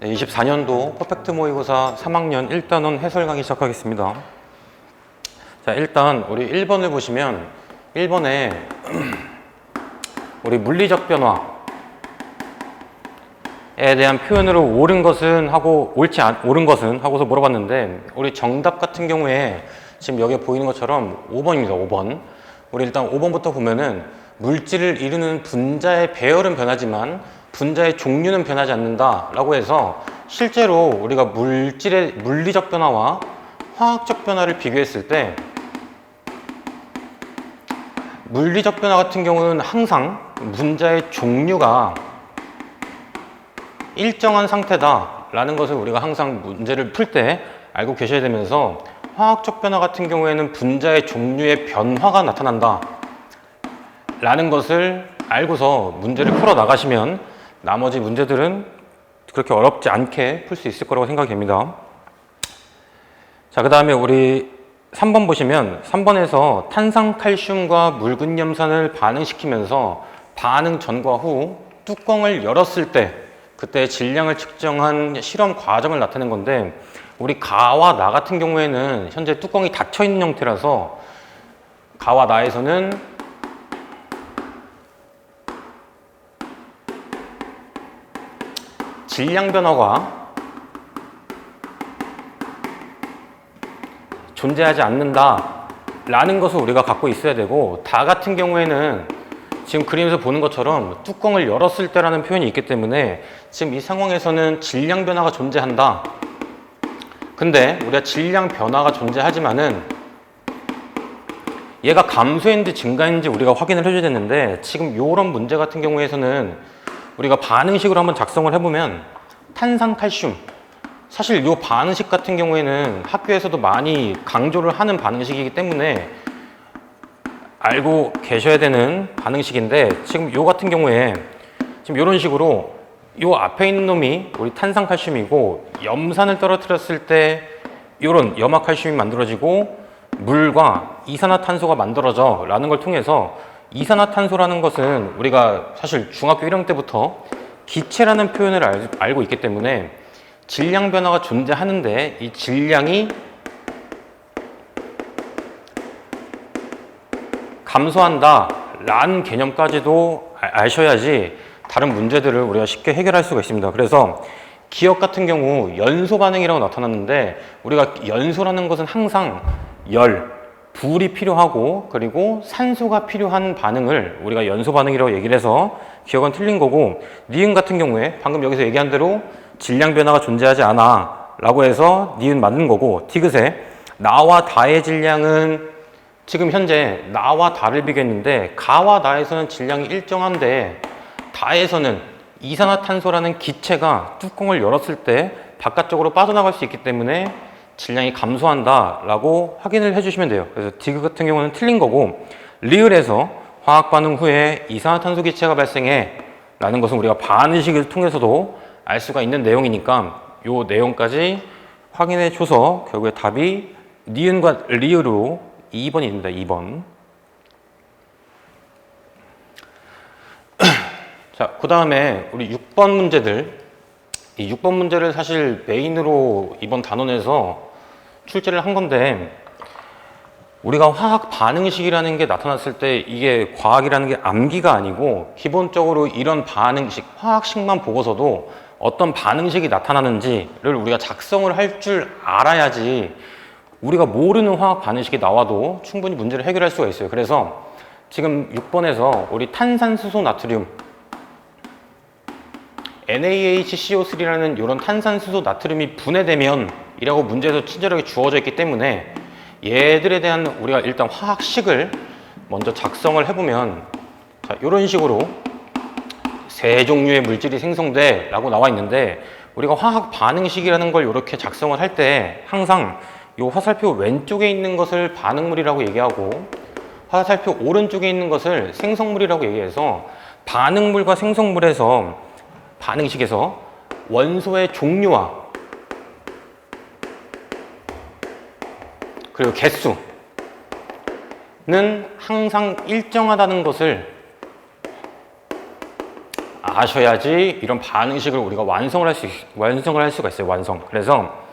24년도 퍼펙트 모의고사 3학년 1단원 해설 강의 시작하겠습니다. 자, 일단 우리 1번을 보시면 1번에 우리 물리적 변화에 대한 표현으로 옳은 것은 하고 옳은 것은 하고서 물어봤는데, 우리 정답 같은 경우에 지금 여기에 보이는 것처럼 5번입니다. 5번. 우리 일단 5번부터 보면은 물질을 이루는 분자의 배열은 변하지만 분자의 종류는 변하지 않는다 라고 해서, 실제로 우리가 물질의 물리적 변화와 화학적 변화를 비교했을 때 물리적 변화 같은 경우는 항상 분자의 종류가 일정한 상태다 라는 것을 우리가 항상 문제를 풀 때 알고 계셔야 되면서, 화학적 변화 같은 경우에는 분자의 종류의 변화가 나타난다 라는 것을 알고서 문제를 풀어 나가시면 나머지 문제들은 그렇게 어렵지 않게 풀 수 있을 거라고 생각이 됩니다. 자, 그 다음에 우리 3번 보시면 3번에서 탄산칼슘과 묽은염산을 반응시키면서 반응 전과 후 뚜껑을 열었을 때 그때 질량을 측정한 실험 과정을 나타낸 건데, 우리 가와 나 같은 경우에는 현재 뚜껑이 닫혀 있는 형태라서 가와 나에서는 질량 변화가 존재하지 않는다 라는 것을 우리가 갖고 있어야 되고, 다 같은 경우에는 지금 그림에서 보는 것처럼 뚜껑을 열었을 때라는 표현이 있기 때문에 지금 이 상황에서는 질량 변화가 존재한다. 근데 우리가 질량 변화가 존재하지만은 얘가 감소했는지 증가했는지 우리가 확인을 해줘야 되는데, 지금 이런 문제 같은 경우에서는 우리가 반응식으로 한번 작성을 해보면 탄산칼슘, 사실 이 반응식 같은 경우에는 학교에서도 많이 강조를 하는 반응식이기 때문에 알고 계셔야 되는 반응식인데, 지금 요 같은 경우에 지금 이런 식으로 요 앞에 있는 놈이 우리 탄산칼슘이고, 염산을 떨어뜨렸을 때 이런 염화칼슘이 만들어지고 물과 이산화탄소가 만들어져 라는 걸 통해서, 이산화탄소라는 것은 우리가 사실 중학교 1학년 때부터 기체라는 표현을 알고 있기 때문에 질량 변화가 존재하는데, 이 질량이 감소한다 라는 개념까지도 아셔야지 다른 문제들을 우리가 쉽게 해결할 수가 있습니다. 그래서 기억 같은 경우 연소 반응이라고 나타났는데, 우리가 연소라는 것은 항상 열, 불이 필요하고 그리고 산소가 필요한 반응을 우리가 연소 반응이라고 얘기를 해서 기억은 틀린 거고, 니은 같은 경우에 방금 여기서 얘기한 대로 질량 변화가 존재하지 않아 라고 해서 니은 맞는 거고, 디귿에 나와 다의 질량은 지금 현재 나와 다를 비교했는데, 가와 나에서는 질량이 일정한데 다에서는 이산화탄소라는 기체가 뚜껑을 열었을 때 바깥쪽으로 빠져나갈 수 있기 때문에 질량이 감소한다 라고 확인을 해주시면 돼요. 그래서 디귿 같은 경우는 틀린 거고, 리을에서 화학 반응 후에 이산화탄소 기체가 발생해 라는 것은 우리가 반응식을 통해서도 알 수가 있는 내용이니까 이 내용까지 확인해 줘서 결국에 답이 니은과 리을로 2번입니다. 2번. 자, 그 다음에 우리 6번 문제들, 이 6번 문제를 사실 메인으로 이번 단원에서 출제를 한 건데, 우리가 화학 반응식이라는 게 나타났을 때 이게 과학이라는 게 암기가 아니고, 기본적으로 이런 반응식, 화학식만 보고서도 어떤 반응식이 나타나는지를 우리가 작성을 할 줄 알아야지 우리가 모르는 화학 반응식이 나와도 충분히 문제를 해결할 수가 있어요. 그래서 지금 6번에서 우리 탄산수소 나트륨 NaHCO3라는 이런 탄산수소 나트륨이 분해되면 이라고 문제에서 친절하게 주어져 있기 때문에 얘들에 대한 우리가 일단 화학식을 먼저 작성을 해보면, 자, 이런 식으로 세 종류의 물질이 생성돼 라고 나와 있는데, 우리가 화학 반응식이라는 걸 이렇게 작성을 할 때 항상 이 화살표 왼쪽에 있는 것을 반응물이라고 얘기하고 화살표 오른쪽에 있는 것을 생성물이라고 얘기해서, 반응물과 생성물에서 반응식에서 원소의 종류와 그리고 개수는 항상 일정하다는 것을 아셔야지 이런 반응식을 우리가 완성을 할 수가 있어요. 완성. 그래서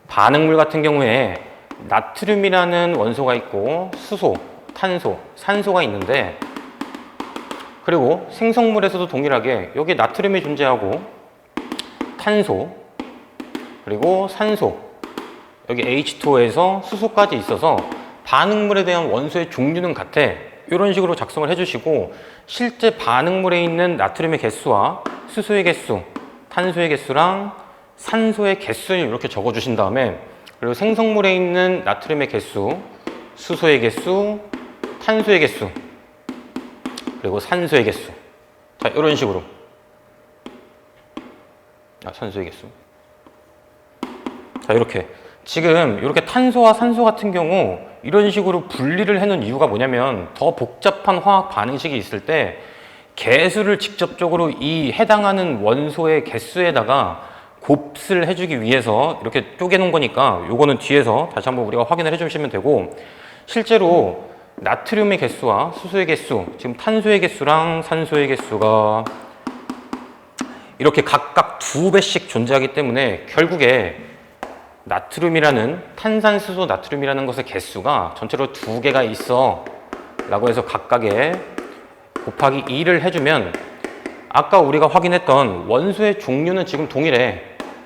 반응물 같은 경우에 나트륨이라는 원소가 있고 수소, 탄소, 산소가 있는데, 그리고 생성물에서도 동일하게 여기 나트륨이 존재하고 탄소, 그리고 산소, 여기 H2O에서 수소까지 있어서 반응물에 대한 원소의 종류는 같아. 이런 식으로 작성을 해주시고, 실제 반응물에 있는 나트륨의 개수와 수소의 개수, 탄소의 개수랑 산소의 개수를 이렇게 적어주신 다음에, 그리고 생성물에 있는 나트륨의 개수, 수소의 개수, 탄소의 개수, 그리고 산소의 개수. 자, 이런 식으로. 산소의 개수. 자, 이렇게. 지금 이렇게 탄소와 산소 같은 경우 이런 식으로 분리를 해놓은 이유가 뭐냐면, 더 복잡한 화학 반응식이 있을 때 개수를 직접적으로 이 해당하는 원소의 개수에다가 곱슬 해주기 위해서 이렇게 쪼개놓은 거니까, 요거는 뒤에서 다시 한번 우리가 확인을 해주시면 되고, 실제로 나트륨의 개수와 수소의 개수, 지금 탄소의 개수랑 산소의 개수가 이렇게 각각 2배씩 존재하기 때문에 결국에 나트륨이라는, 탄산수소 나트륨이라는 것의 개수가 전체로 2개가 있어 라고 해서 각각에 곱하기 2를 해주면, 아까 우리가 확인했던 원소의 종류는 지금 동일해.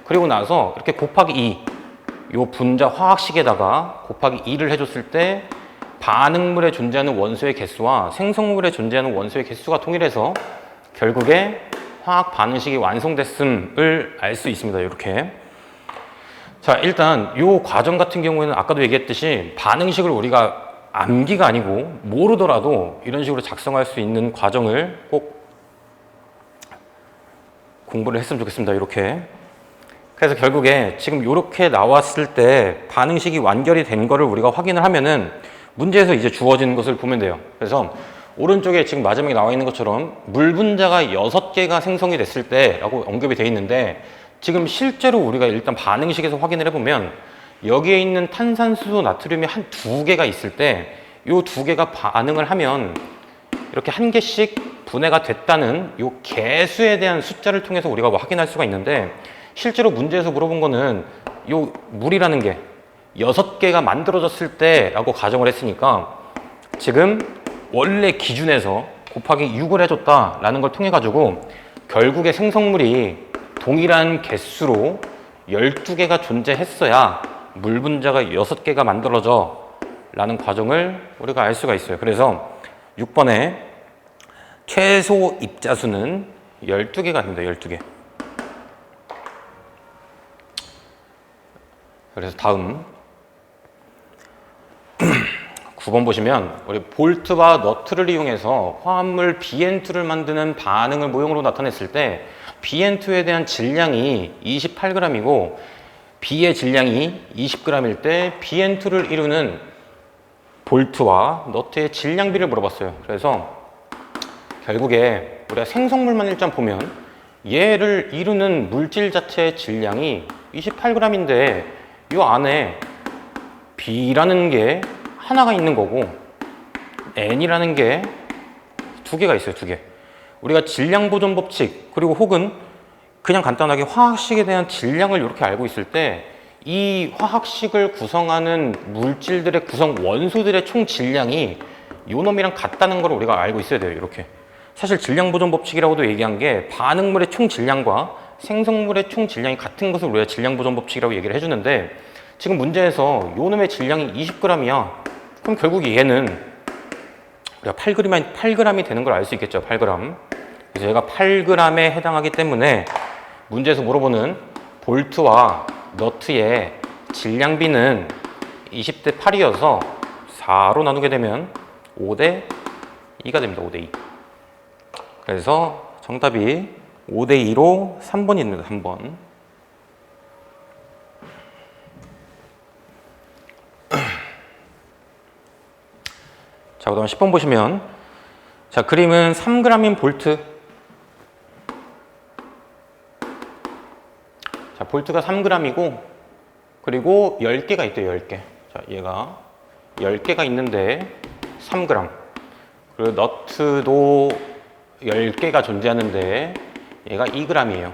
그리고 나서 이렇게 곱하기 2, 요 분자 화학식에다가 곱하기 2를 해줬을 때 반응물에 존재하는 원소의 개수와 생성물에 존재하는 원소의 개수가 동일해서 결국에 화학 반응식이 완성됐음을 알 수 있습니다. 이렇게. 자, 일단 이 과정 같은 경우에는 아까도 얘기했듯이 반응식을 우리가 암기가 아니고 모르더라도 이런 식으로 작성할 수 있는 과정을 꼭 공부를 했으면 좋겠습니다. 이렇게. 그래서 결국에 지금 이렇게 나왔을 때 반응식이 완결이 된 거를 우리가 확인을 하면은 문제에서 이제 주어지는 것을 보면 돼요. 그래서 오른쪽에 지금 마지막에 나와 있는 것처럼 물 분자가 6개가 생성이 됐을 때 라고 언급이 되어 있는데, 지금 실제로 우리가 일단 반응식에서 확인을 해보면 여기에 있는 탄산수소 나트륨이 한 2개가 있을 때 이 2개가 반응을 하면 이렇게 1개씩 분해가 됐다는 이 개수에 대한 숫자를 통해서 우리가 확인할 수가 있는데, 실제로 문제에서 물어본 거는 이 물이라는 게 6개가 만들어졌을 때 라고 가정을 했으니까, 지금 원래 기준에서 곱하기 6을 해줬다라는 걸 통해 가지고 결국에 생성물이 동일한 개수로 12개가 존재했어야 물 분자가 6개가 만들어져 라는 과정을 우리가 알 수가 있어요. 그래서 6번에 최소 입자수는 12개가 됩니다. 12개. 그래서 다음 9번 보시면 우리 볼트와 너트를 이용해서 화합물 BN2를 만드는 반응을 모형으로 나타냈을 때 BN2에 대한 질량이 28g이고 B의 질량이 20g일 때 BN2를 이루는 볼트와 너트의 질량비를 물어봤어요. 그래서 결국에 우리가 생성물만 일단 보면 얘를 이루는 물질 자체의 질량이 28g인데 이 안에 B라는 게 하나가 있는 거고 N이라는 게 2개가 있어요. 2개. 우리가 질량 보존 법칙, 그리고 혹은 그냥 간단하게 화학식에 대한 질량을 이렇게 알고 있을 때 이 화학식을 구성하는 물질들의 구성 원소들의 총 질량이 요 놈이랑 같다는 걸 우리가 알고 있어야 돼요. 이렇게. 사실 질량 보존 법칙이라고도 얘기한 게 반응물의 총 질량과 생성물의 총 질량이 같은 것을 우리가 질량 보존 법칙이라고 얘기를 해주는데, 지금 문제에서 요 놈의 질량이 20g이야. 그럼 결국 얘는 우리가 8g이 되는 걸 알 수 있겠죠. 8g. 그래서 얘가 8g에 해당하기 때문에 문제에서 물어보는 볼트와 너트의 질량비는 20대 8이어서 4로 나누게 되면 5대 2가 됩니다. 5대 2. 그래서 정답이 5대 2로 3번입니다. 3번. 자, 그다음 10번 보시면, 자, 그림은 3g인 볼트. 자, 볼트가 3g이고, 그리고 10개가 있대요. 10개. 자, 얘가 10개가 있는데 3g. 그리고 너트도 10개가 존재하는데 얘가 2g이에요.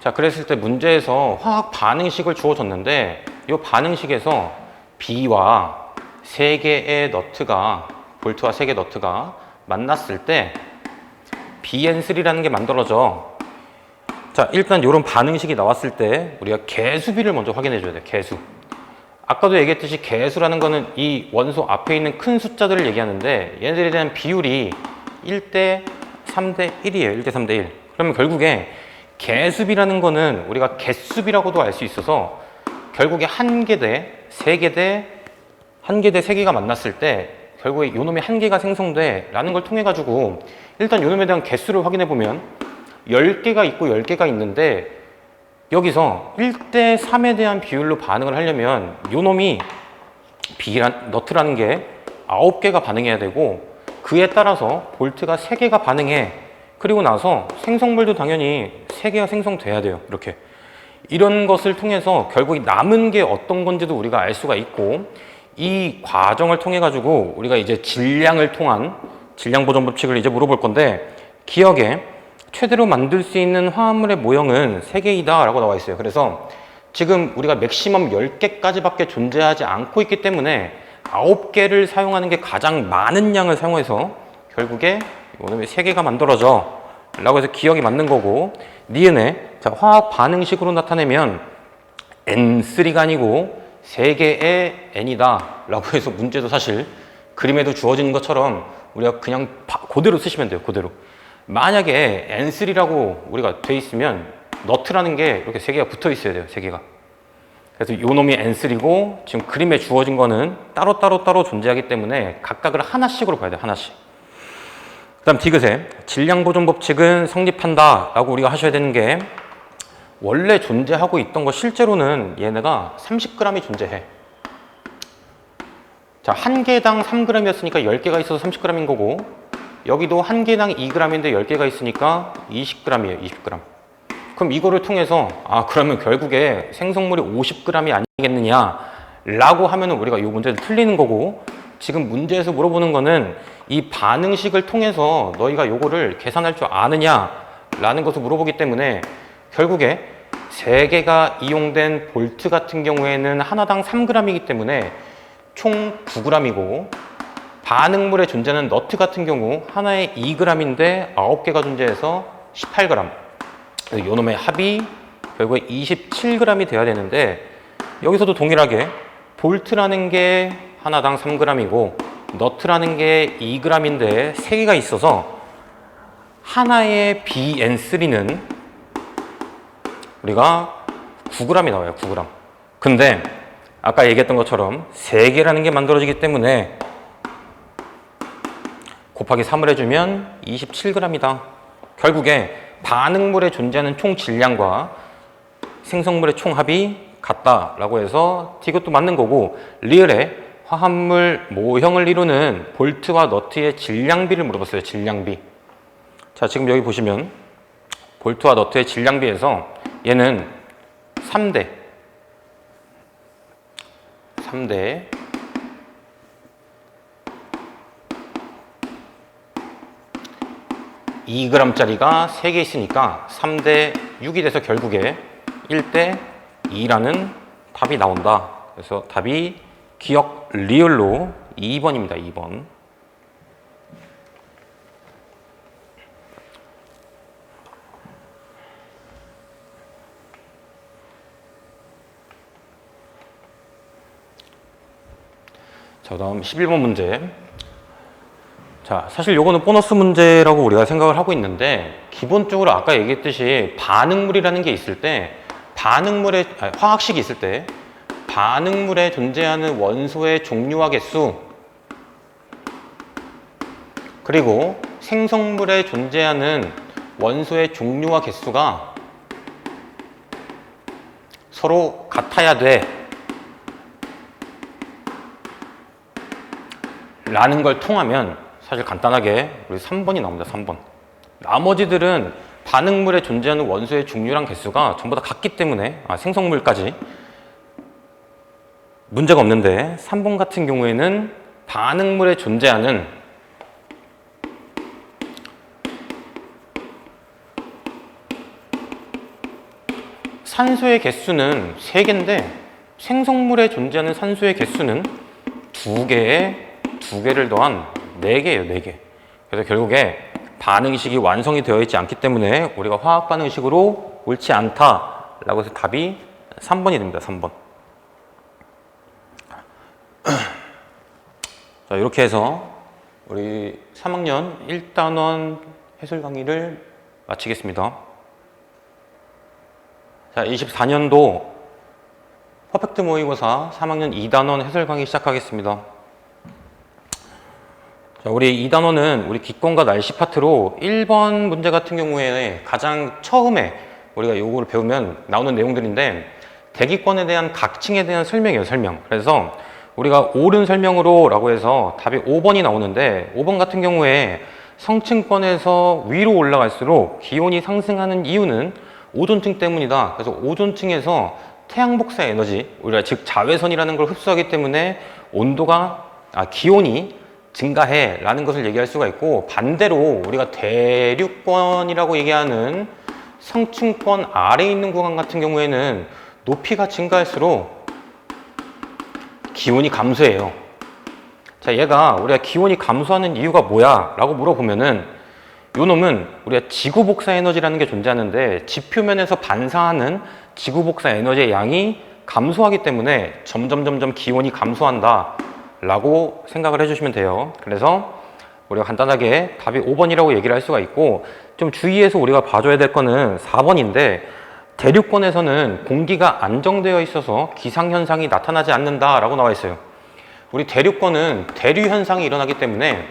자, 그랬을 때 문제에서 화학 반응식을 주어졌는데 이 반응식에서 B와 3개의 너트가, 볼트와 3개의 너트가 만났을 때 BN3라는 게 만들어져. 자, 일단 이런 반응식이 나왔을 때 우리가 개수비를 먼저 확인해 줘야 돼요. 개수. 아까도 얘기했듯이 개수라는 거는 이 원소 앞에 있는 큰 숫자들을 얘기하는데 얘네들에 대한 비율이 1대 3대 1이에요. 1대 3대 1. 그러면 결국에 개수비라는 거는 우리가 개수비라고도 알 수 있어서 결국에 1개 대 3개 대 1개 대 3개가 만났을 때 결국에 요놈의 1개가 생성돼 라는 걸 통해 가지고 일단 요놈에 대한 개수를 확인해 보면 10개가 있고 10개가 있는데 여기서 1대 3에 대한 비율로 반응을 하려면 요놈이 너트라는 게 9개가 반응해야 되고 그에 따라서 볼트가 3개가 반응해. 그리고 나서 생성물도 당연히 3개가 생성돼야 돼요. 이렇게. 이런 것을 통해서 결국 남은 게 어떤 건지도 우리가 알 수가 있고 이 과정을 통해 가지고 우리가 이제 질량을 통한 질량 보존 법칙을 이제 물어볼 건데 기억에 최대로 만들 수 있는 화합물의 모형은 3개이다 라고 나와 있어요. 그래서 지금 우리가 맥시멈 10개까지밖에 존재하지 않고 있기 때문에 9개를 사용하는 게 가장 많은 양을 사용해서 결국에 이놈의 3개가 만들어져 라고 해서 기억이 맞는 거고 니은에 자, 화학 반응식으로 나타내면 N3가 아니고 3개의 N이다 라고 해서 문제도 사실 그림에도 주어진 것처럼 우리가 그냥 그대로 쓰시면 돼요. 그대로. 만약에 N3라고 우리가 돼 있으면 너트라는 게 이렇게 3개가 붙어 있어야 돼요. 3개가. 그래서 요 놈이 N3고 지금 그림에 주어진 거는 따로 존재하기 때문에 각각을 하나씩으로 봐야 돼요. 하나씩. 그 다음 디귿에 질량 보존 법칙은 성립한다 라고 우리가 하셔야 되는 게 원래 존재하고 있던 거 실제로는 얘네가 30g이 존재해. 자, 1개당 3g이었으니까 10개가 있어서 30g인 거고 여기도 1개당 2g인데 10개가 있으니까 20g이에요. 20g. 그럼 이거를 통해서 그러면 결국에 생성물이 50g이 아니겠느냐 라고 하면은 우리가 이 문제를 틀리는 거고 지금 문제에서 물어보는 거는 이 반응식을 통해서 너희가 요거를 계산할 줄 아느냐 라는 것을 물어보기 때문에 결국에 3개가 이용된 볼트 같은 경우에는 하나당 3g이기 때문에 총 9g이고 반응물에 존재하는 너트 같은 경우 하나에 2g인데 9개가 존재해서 18g. 요놈의 합이 결국에 27g이 돼야 되는데 여기서도 동일하게 볼트라는 게 하나당 3g이고 너트라는 게 2g인데 3개가 있어서 하나의 BN3는 우리가 9g이 나와요. 9g. 근데 아까 얘기했던 것처럼 3개라는 게 만들어지기 때문에 곱하기 3을 해주면 27g이다. 결국에 반응물에 존재하는 총 질량과 생성물의 총 합이 같다라고 해서 이것도 맞는 거고 리을에 화합물 모형을 이루는 볼트와 너트의 질량비를 물어봤어요. 질량비. 자, 지금 여기 보시면 볼트와 너트의 질량비에서 얘는 3대 2g짜리가 3개 있으니까 3대 6이 돼서 결국에 1대 2라는 답이 나온다. 그래서 답이 기억 리을로 2번입니다. 2번. 자, 다음 11번 문제. 자, 사실 요거는 보너스 문제라고 우리가 생각을 하고 있는데 기본적으로 아까 얘기했듯이 반응물이라는 게 있을 때 화학식이 있을 때 반응물에 존재하는 원소의 종류와 개수 그리고 생성물에 존재하는 원소의 종류와 개수가 서로 같아야 돼 라는 걸 통하면 사실 간단하게 우리 3번이 나옵니다. 3번. 나머지들은 반응물에 존재하는 원소의 종류랑 개수가 전부 다 같기 때문에 생성물까지 문제가 없는데 3번 같은 경우에는 반응물에 존재하는 산소의 개수는 3개인데 생성물에 존재하는 산소의 개수는 2개를 더한 4개예요, 4개. 그래서 결국에 반응식이 완성이 되어 있지 않기 때문에 우리가 화학 반응식으로 옳지 않다라고 해서 답이 3번이 됩니다. 3번. 자, 이렇게 해서 우리 3학년 1단원 해설 강의를 마치겠습니다. 자, 24년도 퍼펙트 모의고사 3학년 2단원 해설 강의 시작하겠습니다. 자, 우리 2단원은 우리 기권과 날씨 파트로 1번 문제 같은 경우에 가장 처음에 우리가 요거를 배우면 나오는 내용들인데 대기권에 대한 각층에 대한 설명이에요, 설명. 그래서 우리가 옳은 설명으로 라고 해서 답이 5번이 나오는데 5번 같은 경우에 성층권에서 위로 올라갈수록 기온이 상승하는 이유는 오존층 때문이다. 그래서 오존층에서 태양 복사 에너지, 우리가 즉 자외선이라는 걸 흡수하기 때문에 기온이 증가해 라는 것을 얘기할 수가 있고, 반대로 우리가 대륙권이라고 얘기하는 성층권 아래에 있는 구간 같은 경우에는 높이가 증가할수록 기온이 감소해요. 자, 얘가 우리가 기온이 감소하는 이유가 뭐야? 라고 물어보면은 요 놈은 우리가 지구 복사 에너지라는 게 존재하는데 지표면에서 반사하는 지구 복사 에너지의 양이 감소하기 때문에 점점 기온이 감소한다 라고 생각을 해주시면 돼요. 그래서 우리가 간단하게 답이 5번이라고 얘기를 할 수가 있고, 좀 주의해서 우리가 봐줘야 될 거는 4번인데 대륙권에서는 공기가 안정되어 있어서 기상현상이 나타나지 않는다 라고 나와 있어요. 우리 대륙권은 대류현상이 일어나기 때문에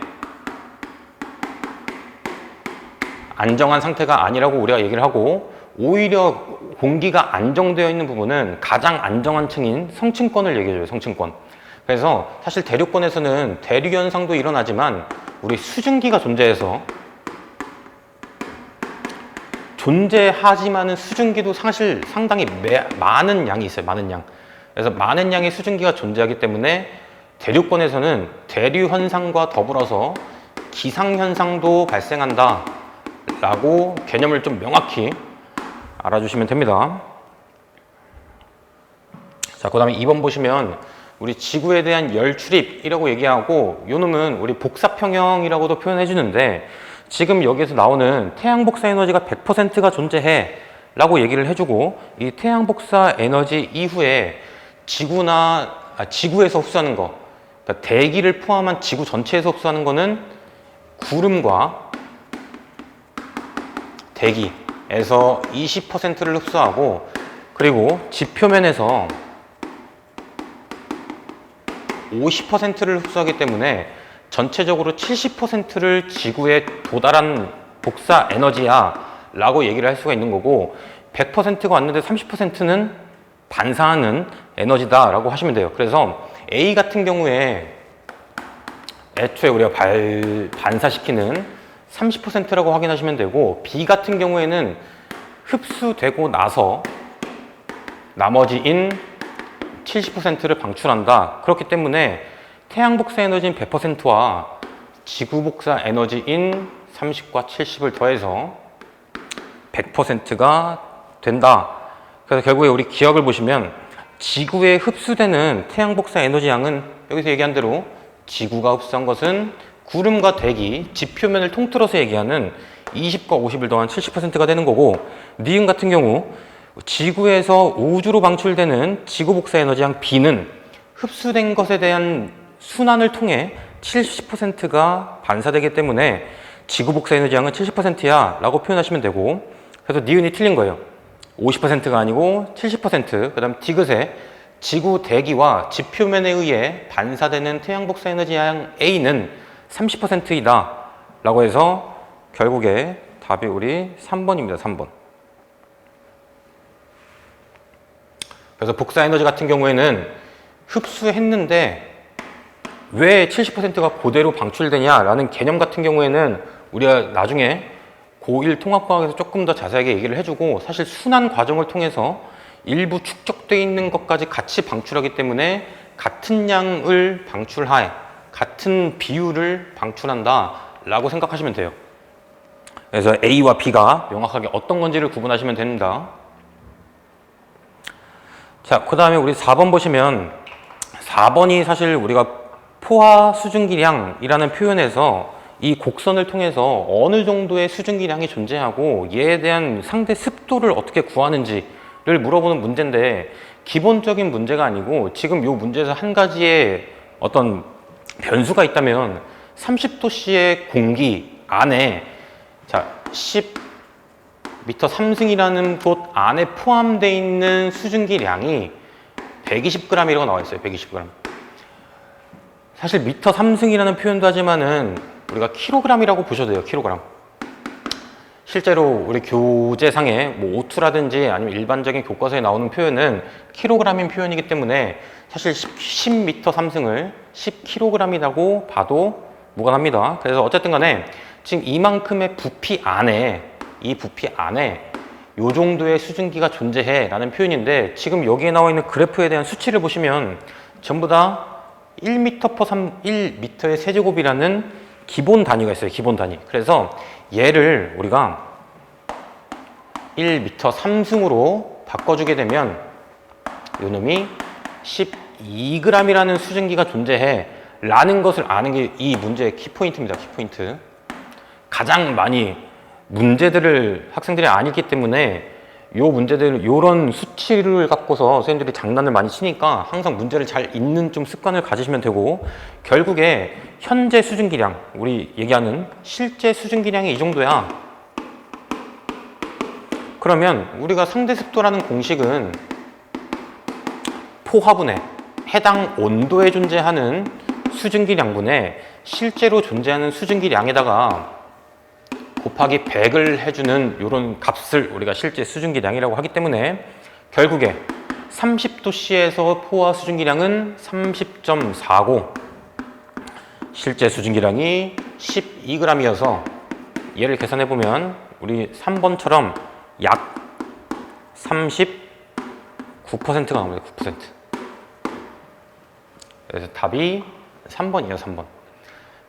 안정한 상태가 아니라고 우리가 얘기를 하고, 오히려 공기가 안정되어 있는 부분은 가장 안정한 층인 성층권을 얘기해줘요. 성층권. 그래서 사실 대륙권에서는 대류현상도 일어나지만 우리 수증기가 존재해서 존재하지만은 수증기도 사실 상당히 많은 양이 있어요. 많은 양. 그래서 많은 양의 수증기가 존재하기 때문에 대륙권에서는 대류현상과 더불어서 기상현상도 발생한다 라고 개념을 좀 명확히 알아주시면 됩니다. 자, 그 다음에 2번 보시면 우리 지구에 대한 열 출입이라고 얘기하고, 요 놈은 우리 복사평형이라고도 표현해 주는데, 지금 여기에서 나오는 태양 복사 에너지가 100%가 존재해 라고 얘기를 해주고, 이 태양 복사 에너지 이후에 지구에서 흡수하는 거, 그러니까 대기를 포함한 지구 전체에서 흡수하는 거는 구름과 대기에서 20%를 흡수하고, 그리고 지표면에서 50%를 흡수하기 때문에 전체적으로 70%를 지구에 도달한 복사 에너지야 라고 얘기를 할 수가 있는 거고, 100%가 왔는데 30%는 반사하는 에너지다 라고 하시면 돼요. 그래서 A 같은 경우에 애초에 우리가 반사시키는 30%라고 확인하시면 되고, B 같은 경우에는 흡수되고 나서 나머지인 70%를 방출한다. 그렇기 때문에 태양 복사 에너지인 100%와 지구 복사 에너지인 30과 70을 더해서 100%가 된다. 그래서 결국에 우리 기억을 보시면 지구에 흡수되는 태양 복사 에너지 양은 여기서 얘기한 대로 지구가 흡수한 것은 구름과 대기, 지표면을 통틀어서 얘기하는 20과 50을 더한 70%가 되는 거고, 니은 같은 경우 지구에서 우주로 방출되는 지구 복사 에너지 양 B는 흡수된 것에 대한 순환을 통해 70%가 반사되기 때문에 지구 복사 에너지 양은 70%야 라고 표현하시면 되고, 그래서 니은이 틀린 거예요. 50%가 아니고 70%. 그 다음 디귿에 지구 대기와 지표면에 의해 반사되는 태양 복사 에너지 양 A는 30%이다 라고 해서 결국에 답이 우리 3번입니다. 3번. 그래서 복사 에너지 같은 경우에는 흡수했는데 왜 70%가 그대로 방출되냐라는 개념 같은 경우에는 우리가 나중에 고1 통합과학에서 조금 더 자세하게 얘기를 해주고, 사실 순환 과정을 통해서 일부 축적되어 있는 것까지 같이 방출하기 때문에 같은 양을 같은 비율을 방출한다 라고 생각하시면 돼요. 그래서 A와 B가 명확하게 어떤 건지를 구분하시면 됩니다. 자, 그 다음에 우리 4번 보시면 4번이 사실 우리가 포화 수증기량이라는 표현에서 이 곡선을 통해서 어느 정도의 수증기량이 존재하고 얘에 대한 상대 습도를 어떻게 구하는지를 물어보는 문제인데 기본적인 문제가 아니고 지금 이 문제에서 한 가지의 어떤 변수가 있다면 30도씨의 공기 안에 자 10m 3승이라는 곳 안에 포함되어 있는 수증기량이 120g이라고 나와 있어요. 120g. 사실 미터 3승이라는 표현도 하지만은 우리가 킬로그램이라고 보셔도 돼요. 킬로그램. 실제로 우리 교재상에 뭐 오투라든지 아니면 일반적인 교과서에 나오는 표현은 킬로그램인 표현이기 때문에 사실 10m 3승을 10kg이라고 봐도 무관합니다. 그래서 어쨌든 간에 지금 이만큼의 부피 안에 이 부피 안에 요 정도의 수증기가 존재해 라는 표현인데 지금 여기에 나와 있는 그래프에 대한 수치를 보시면 전부 다 1m의 세제곱이라는 기본 단위가 있어요. 기본 단위. 그래서 얘를 우리가 1m 3승으로 바꿔주게 되면 요놈이 12g이라는 수증기가 존재해 라는 것을 아는 게 이 문제의 키포인트입니다. 키포인트. 가장 많이 문제들을 학생들이 안 읽기 때문에 요 문제들 요런 수치를 갖고서 선생님들이 장난을 많이 치니까 항상 문제를 잘 읽는 좀 습관을 가지시면 되고 결국에 현재 수증기량 우리 얘기하는 실제 수증기량이 이 정도야. 그러면 우리가 상대 습도라는 공식은 포화분에 해당 온도에 존재하는 수증기량분에 실제로 존재하는 수증기량에다가 곱하기 100을 해주는 이런 값을 우리가 실제 수증기량이라고 하기 때문에 결국에 30도씨에서 포화 수증기량은 30.4고 실제 수증기량이 12g이어서 얘를 계산해 보면 우리 3번처럼 약 39%가 나옵니다. 9%. 그래서 답이 3번이에요. 3번.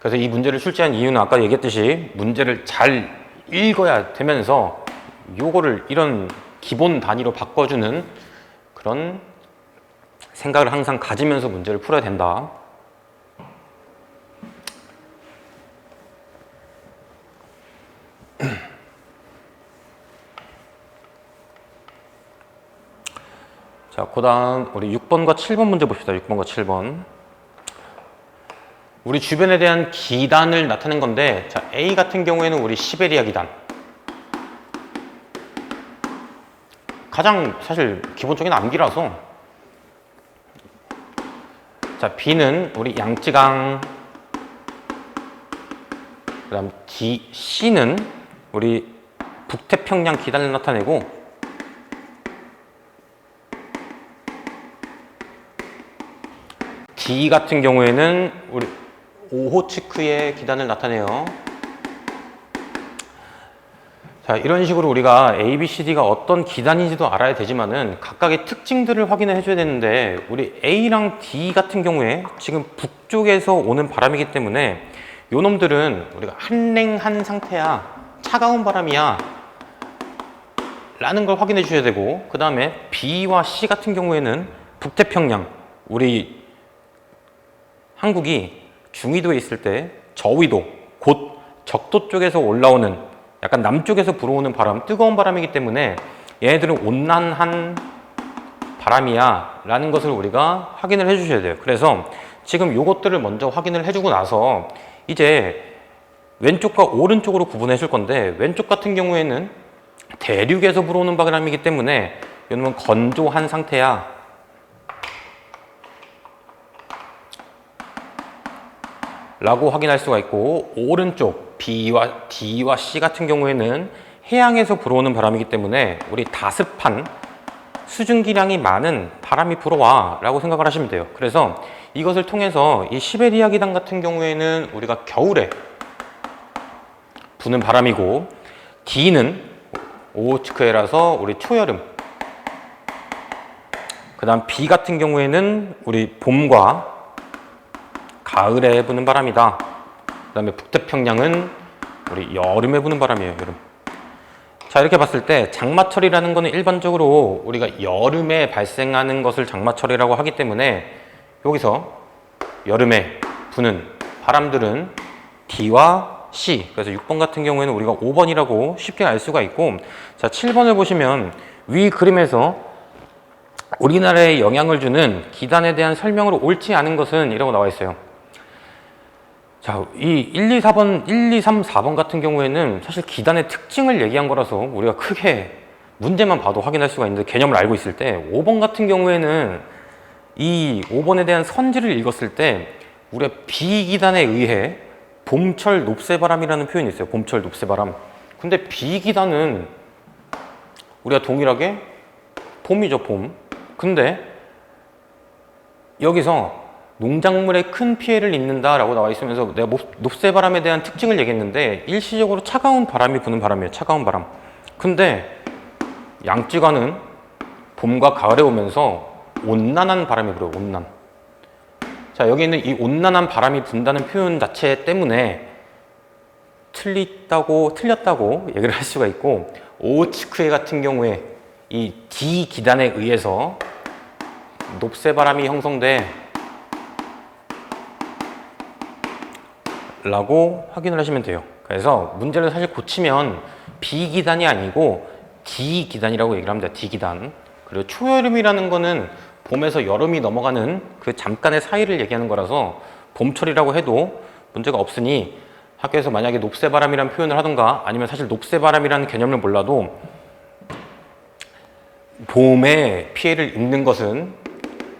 그래서 이 문제를 출제한 이유는 아까 얘기했듯이 문제를 잘 읽어야 되면서 요거를 이런 기본 단위로 바꿔주는 그런 생각을 항상 가지면서 문제를 풀어야 된다. 자, 그 다음 우리 6번과 7번 문제 봅시다. 6번과 7번. 우리 주변에 대한 기단을 나타낸 건데 자, A 같은 경우에는 우리 시베리아 기단 가장 사실 기본적인 암기라서 자 B는 우리 양쯔강 그 다음 C는 우리 북태평양 기단을 나타내고 D 같은 경우에는 우리 오호츠크의 기단을 나타내요. 자, 이런 식으로 우리가 A, B, C, D가 어떤 기단인지도 알아야 되지만은 각각의 특징들을 확인을 해줘야 되는데 우리 A랑 D 같은 경우에 지금 북쪽에서 오는 바람이기 때문에 요 놈들은 우리가 한랭한 상태야, 차가운 바람이야 라는 걸 확인해 주셔야 되고 그 다음에 B와 C 같은 경우에는 북태평양 우리 한국이 중위도에 있을 때 저위도, 곧 적도 쪽에서 올라오는 약간 남쪽에서 불어오는 바람, 뜨거운 바람이기 때문에 얘네들은 온난한 바람이야 라는 것을 우리가 확인을 해 주셔야 돼요. 그래서 지금 요것들을 먼저 확인을 해주고 나서 이제 왼쪽과 오른쪽으로 구분해 줄 건데 왼쪽 같은 경우에는 대륙에서 불어오는 바람이기 때문에 이놈은 건조한 상태야 라고 확인할 수가 있고 오른쪽 B와 D와 C 같은 경우에는 해양에서 불어오는 바람이기 때문에 우리 다습한 수증기량이 많은 바람이 불어와 라고 생각을 하시면 돼요. 그래서 이것을 통해서 이 시베리아 기단 같은 경우에는 우리가 겨울에 부는 바람이고 D는 오호츠크해라서 우리 초여름 그 다음 B 같은 경우에는 우리 봄과 가을에 부는 바람이다. 그 다음에 북태평양은 우리 여름에 부는 바람이에요. 여름. 자, 이렇게 봤을 때 장마철이라는 거는 일반적으로 우리가 여름에 발생하는 것을 장마철이라고 하기 때문에 여기서 여름에 부는 바람들은 D와 C, 그래서 6번 같은 경우에는 우리가 5번이라고 쉽게 알 수가 있고, 자, 7번을 보시면 위 그림에서 우리나라에 영향을 주는 기단에 대한 설명으로 옳지 않은 것은 이라고 나와 있어요. 자, 이 1, 2, 4번, 1, 2, 3, 4번 같은 경우에는 사실 기단의 특징을 얘기한 거라서 우리가 크게 문제만 봐도 확인할 수가 있는데 개념을 알고 있을 때, 5번 같은 경우에는 이 5번에 대한 선지를 읽었을 때 우리가 비기단에 의해 봄철 높새바람이라는 표현이 있어요. 봄철 높새바람. 근데 비기단은 우리가 동일하게 봄이죠, 봄. 근데 여기서 농작물에 큰 피해를 입는다라고 나와 있으면서 내가 높새바람에 대한 특징을 얘기했는데 일시적으로 차가운 바람이 부는 바람이에요. 차가운 바람. 근데 양쯔강은 봄과 가을에 오면서 온난한 바람이 불어요. 온난. 자, 여기 있는 이 온난한 바람이 분다는 표현 자체 때문에 틀렸다고 얘기를 할 수가 있고, 오호츠크해 같은 경우에 이 D 기단에 의해서 높새바람이 형성돼 라고 확인을 하시면 돼요. 그래서 문제를 사실 고치면 B기단이 아니고 D기단이라고 얘기를 합니다. D기단. 그리고 초여름이라는 거는 봄에서 여름이 넘어가는 그 잠깐의 사이를 얘기하는 거라서 봄철이라고 해도 문제가 없으니 학교에서 만약에 높새바람이라는 표현을 하던가 아니면 사실 높새바람이라는 개념을 몰라도 봄에 피해를 입는 것은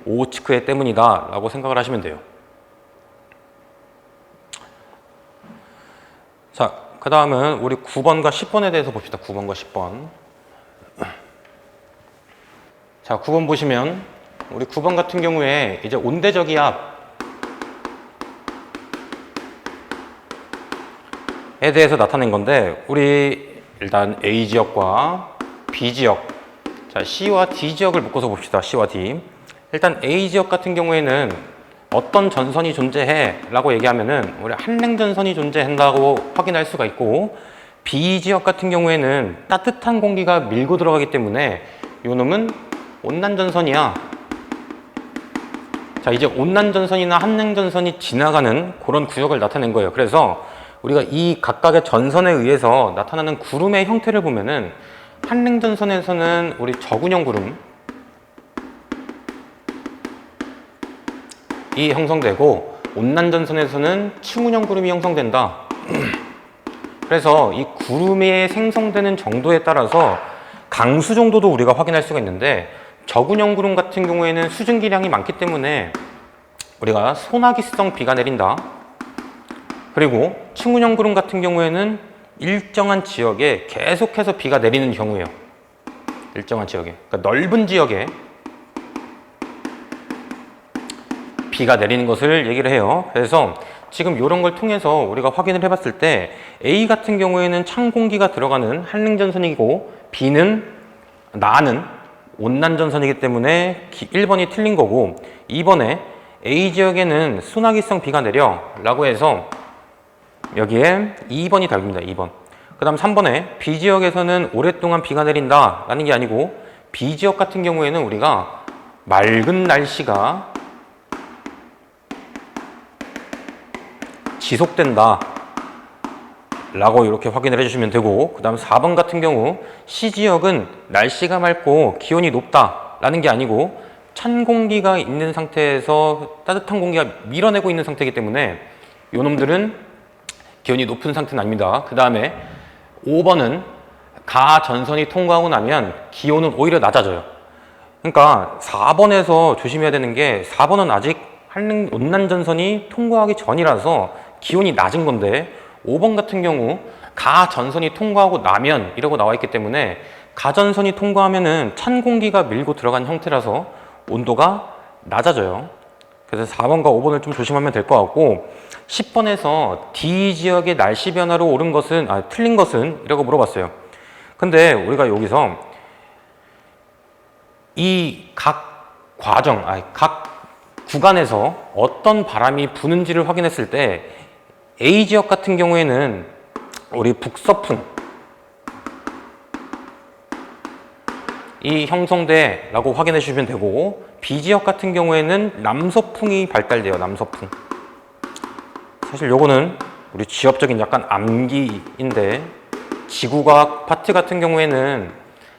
오호츠크해 때문이다 라고 생각을 하시면 돼요. 자, 그 다음은 우리 9번과 10번에 대해서 봅시다. 9번과 10번. 자, 9번 보시면 우리 9번 같은 경우에 이제 온대저기압에 대해서 나타낸 건데, 우리 일단 A지역과 B지역, 자, C와 D지역을 묶어서 봅시다. C와 D. 일단 A지역 같은 경우에는 어떤 전선이 존재해 라고 얘기하면은 우리 한랭전선이 존재한다고 확인할 수가 있고, B지역 같은 경우에는 따뜻한 공기가 밀고 들어가기 때문에 요 놈은 온난전선이야. 자, 이제 온난전선이나 한랭전선이 지나가는 그런 구역을 나타낸 거예요. 그래서 우리가 이 각각의 전선에 의해서 나타나는 구름의 형태를 보면은 한랭전선에서는 우리 저군형 구름 이 형성되고, 온난전선에서는 층운형 구름이 형성된다. 그래서 이 구름이 생성되는 정도에 따라서 강수 정도도 우리가 확인할 수가 있는데, 저군형 구름 같은 경우에는 수증기량이 많기 때문에 우리가 소나기성 비가 내린다. 그리고 층운형 구름 같은 경우에는 일정한 지역에 계속해서 비가 내리는 경우예요. 일정한 지역에, 그러니까 넓은 지역에 비가 내리는 것을 얘기를 해요. 그래서 지금 이런 걸 통해서 우리가 확인을 해봤을 때 A 같은 경우에는 찬 공기가 들어가는 한랭전선이고, B는 나는 온난전선이기 때문에 1번이 틀린 거고, 2번에 A지역에는 소나기성 비가 내려 라고 해서 여기에 2번이 답입니다. 2번. 그 다음 3번에 B지역에서는 오랫동안 비가 내린다 라는 게 아니고, B지역 같은 경우에는 우리가 맑은 날씨가 지속된다 라고 이렇게 확인을 해주시면 되고, 그 다음 4번 같은 경우 C지역은 날씨가 맑고 기온이 높다 라는 게 아니고 찬 공기가 있는 상태에서 따뜻한 공기가 밀어내고 있는 상태이기 때문에 요 놈들은 기온이 높은 상태는 아닙니다. 그 다음에 5번은 가전선이 통과하고 나면 기온은 오히려 낮아져요. 그러니까 4번에서 조심해야 되는 게, 4번은 아직 온난전선이 통과하기 전이라서 기온이 낮은 건데, 5번 같은 경우 가전선이 통과하고 나면 이라고 나와 있기 때문에 가전선이 통과하면은 찬 공기가 밀고 들어간 형태라서 온도가 낮아져요. 그래서 4번과 5번을 좀 조심하면 될 것 같고, 10번에서 D지역의 날씨 변화로 옳은 것은, 틀린 것은 이라고 물어봤어요. 근데 우리가 여기서 이 각 과정, 각 구간에서 어떤 바람이 부는지를 확인했을 때 A지역 같은 경우에는 우리 북서풍, 이 형성돼라고 확인해 주시면 되고, B지역 같은 경우에는 남서풍이 발달돼요. 남서풍. 사실 요거는 우리 지엽적인 약간 암기인데, 지구과학 파트 같은 경우에는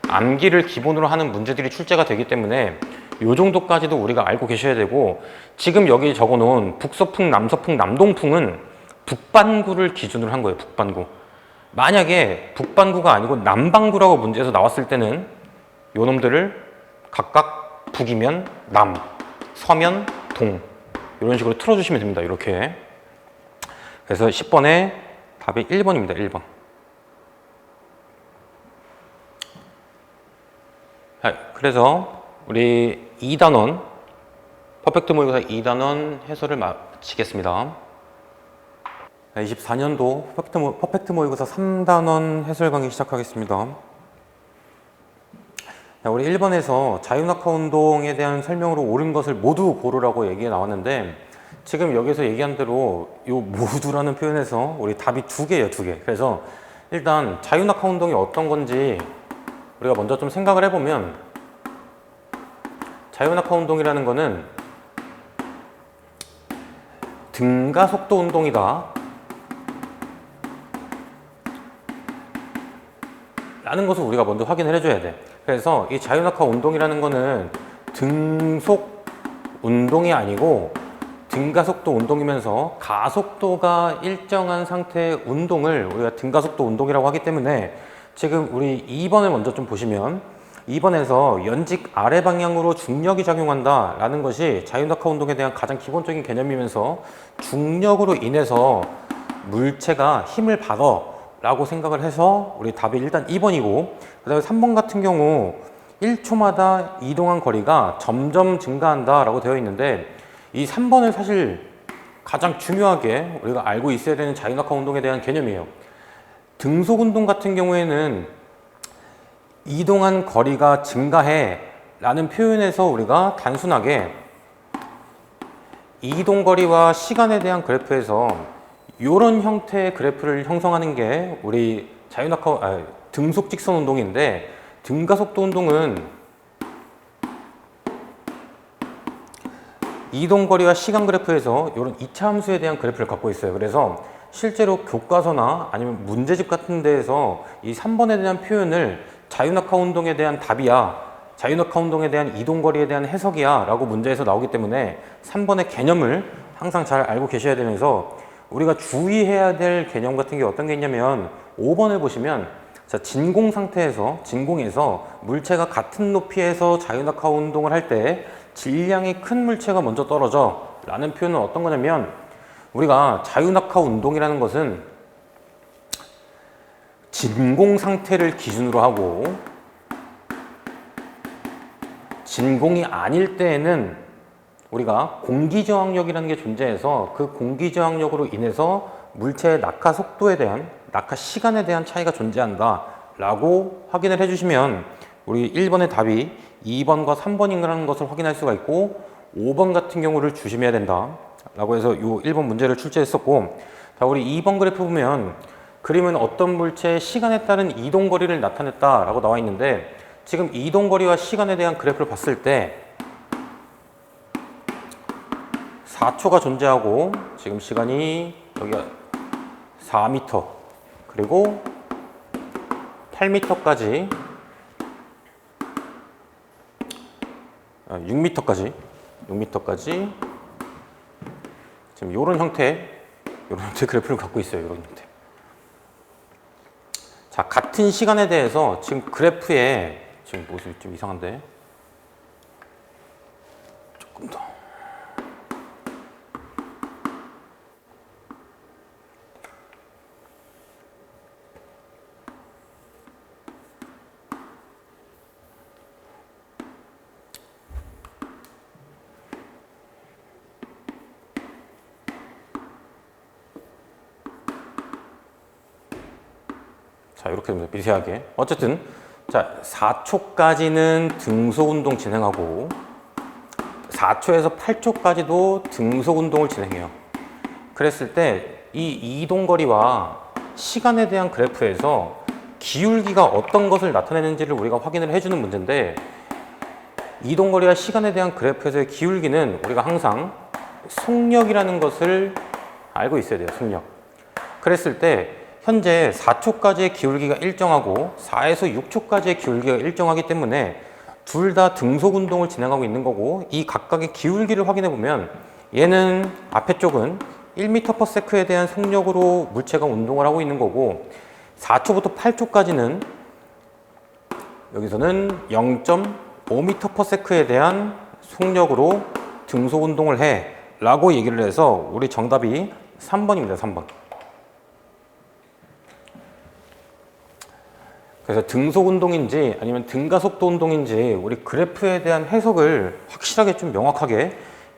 암기를 기본으로 하는 문제들이 출제가 되기 때문에 요 정도까지도 우리가 알고 계셔야 되고, 지금 여기 적어놓은 북서풍, 남서풍, 남동풍은 북반구를 기준으로 한 거예요. 북반구. 만약에 북반구가 아니고 남반구라고 문제에서 나왔을 때는 요 놈들을 각각 북이면 남, 서면 동, 이런 식으로 틀어주시면 됩니다. 이렇게. 그래서 10번에 답이 1번입니다. 1번. 그래서 우리 2단원, 퍼펙트 모의고사 2단원 해설을 마치겠습니다. 24년도 퍼펙트 모의고사 3단원 해설 강의 시작하겠습니다. 우리 1번에서 자유낙하 운동에 대한 설명으로 옳은 것을 모두 고르라고 얘기가 나왔는데, 지금 여기서 얘기한 대로 이 모두라는 표현에서 우리 답이 두 개예요. 두 개. 그래서 일단 자유낙하 운동이 어떤 건지 우리가 먼저 좀 생각을 해보면, 자유낙하 운동이라는 거는 등가속도 운동이다 라는 것을 우리가 먼저 확인을 해줘야 돼. 그래서 이 자유낙하 운동이라는 거는 등속 운동이 아니고 등가속도 운동이면서 가속도가 일정한 상태의 운동을 우리가 등가속도 운동이라고 하기 때문에, 지금 우리 2번을 먼저 좀 보시면, 2번에서 연직 아래 방향으로 중력이 작용한다 라는 것이 자유낙하 운동에 대한 가장 기본적인 개념이면서, 중력으로 인해서 물체가 힘을 받아 라고 생각을 해서 우리 답이 일단 2번이고, 그 다음에 3번 같은 경우 1초마다 이동한 거리가 점점 증가한다 라고 되어 있는데, 이 3번은 사실 가장 중요하게 우리가 알고 있어야 되는 자유낙하 운동에 대한 개념이에요. 등속 운동 같은 경우에는 이동한 거리가 증가해 라는 표현에서 우리가 단순하게 이동 거리와 시간에 대한 그래프에서 이런 형태의 그래프를 형성하는 게 우리 등속 직선 운동인데, 등가속도 운동은 이동 거리와 시간 그래프에서 이런 이차 함수에 대한 그래프를 갖고 있어요. 그래서 실제로 교과서나 아니면 문제집 같은 데에서 이 3번에 대한 표현을 자유낙하 운동에 대한 답이야, 자유낙하 운동에 대한 이동 거리에 대한 해석이야 라고 문제에서 나오기 때문에 3번의 개념을 항상 잘 알고 계셔야 되면서, 우리가 주의해야 될 개념 같은 게 어떤 게 있냐면, 5번을 보시면, 자, 진공에서 물체가 같은 높이에서 자유낙하 운동을 할 때 질량이 큰 물체가 먼저 떨어져 라는 표현은 어떤 거냐면, 우리가 자유낙하 운동이라는 것은 진공 상태를 기준으로 하고, 진공이 아닐 때에는 우리가 공기저항력이라는 게 존재해서, 그 공기저항력으로 인해서 물체의 낙하 속도에 대한, 낙하 시간에 대한 차이가 존재한다 라고 확인을 해주시면, 우리 1번의 답이 2번과 3번인가라는 것을 확인할 수가 있고, 5번 같은 경우를 조심해야 된다 라고 해서 이 1번 문제를 출제했었고, 자, 우리 2번 그래프 보면 그림은 어떤 물체의 시간에 따른 이동거리를 나타냈다 라고 나와 있는데, 지금 이동거리와 시간에 대한 그래프를 봤을 때 4초가 존재하고, 지금 시간이 여기가 4m, 그리고 8m까지 6m까지 지금 이런 형태 그래프를 갖고 있어요. 이런 형태. 자, 같은 시간에 대해서 지금 그래프에 지금 모습이 좀 이상한데, 조금 더. 자, 이렇게 됩니다. 미세하게. 어쨌든, 자, 4초까지는 등속 운동 진행하고, 4초에서 8초까지도 등속 운동을 진행해요. 그랬을 때, 이 이동거리와 시간에 대한 그래프에서 기울기가 어떤 것을 나타내는지를 우리가 확인을 해주는 문제인데, 이동거리와 시간에 대한 그래프에서의 기울기는 우리가 항상 속력이라는 것을 알고 있어야 돼요. 속력. 그랬을 때 현재 4초까지의 기울기가 일정하고 4에서 6초까지의 기울기가 일정하기 때문에 둘 다 등속 운동을 진행하고 있는 거고, 이 각각의 기울기를 확인해 보면 얘는 앞에 쪽은 1m/s에 대한 속력으로 물체가 운동을 하고 있는 거고, 4초부터 8초까지는 여기서는 0.5m/s에 대한 속력으로 등속 운동을 해 라고 얘기를 해서 우리 정답이 3번입니다. 3번. 그래서 등속 운동인지 아니면 등가속도 운동인지 우리 그래프에 대한 해석을 확실하게 좀 명확하게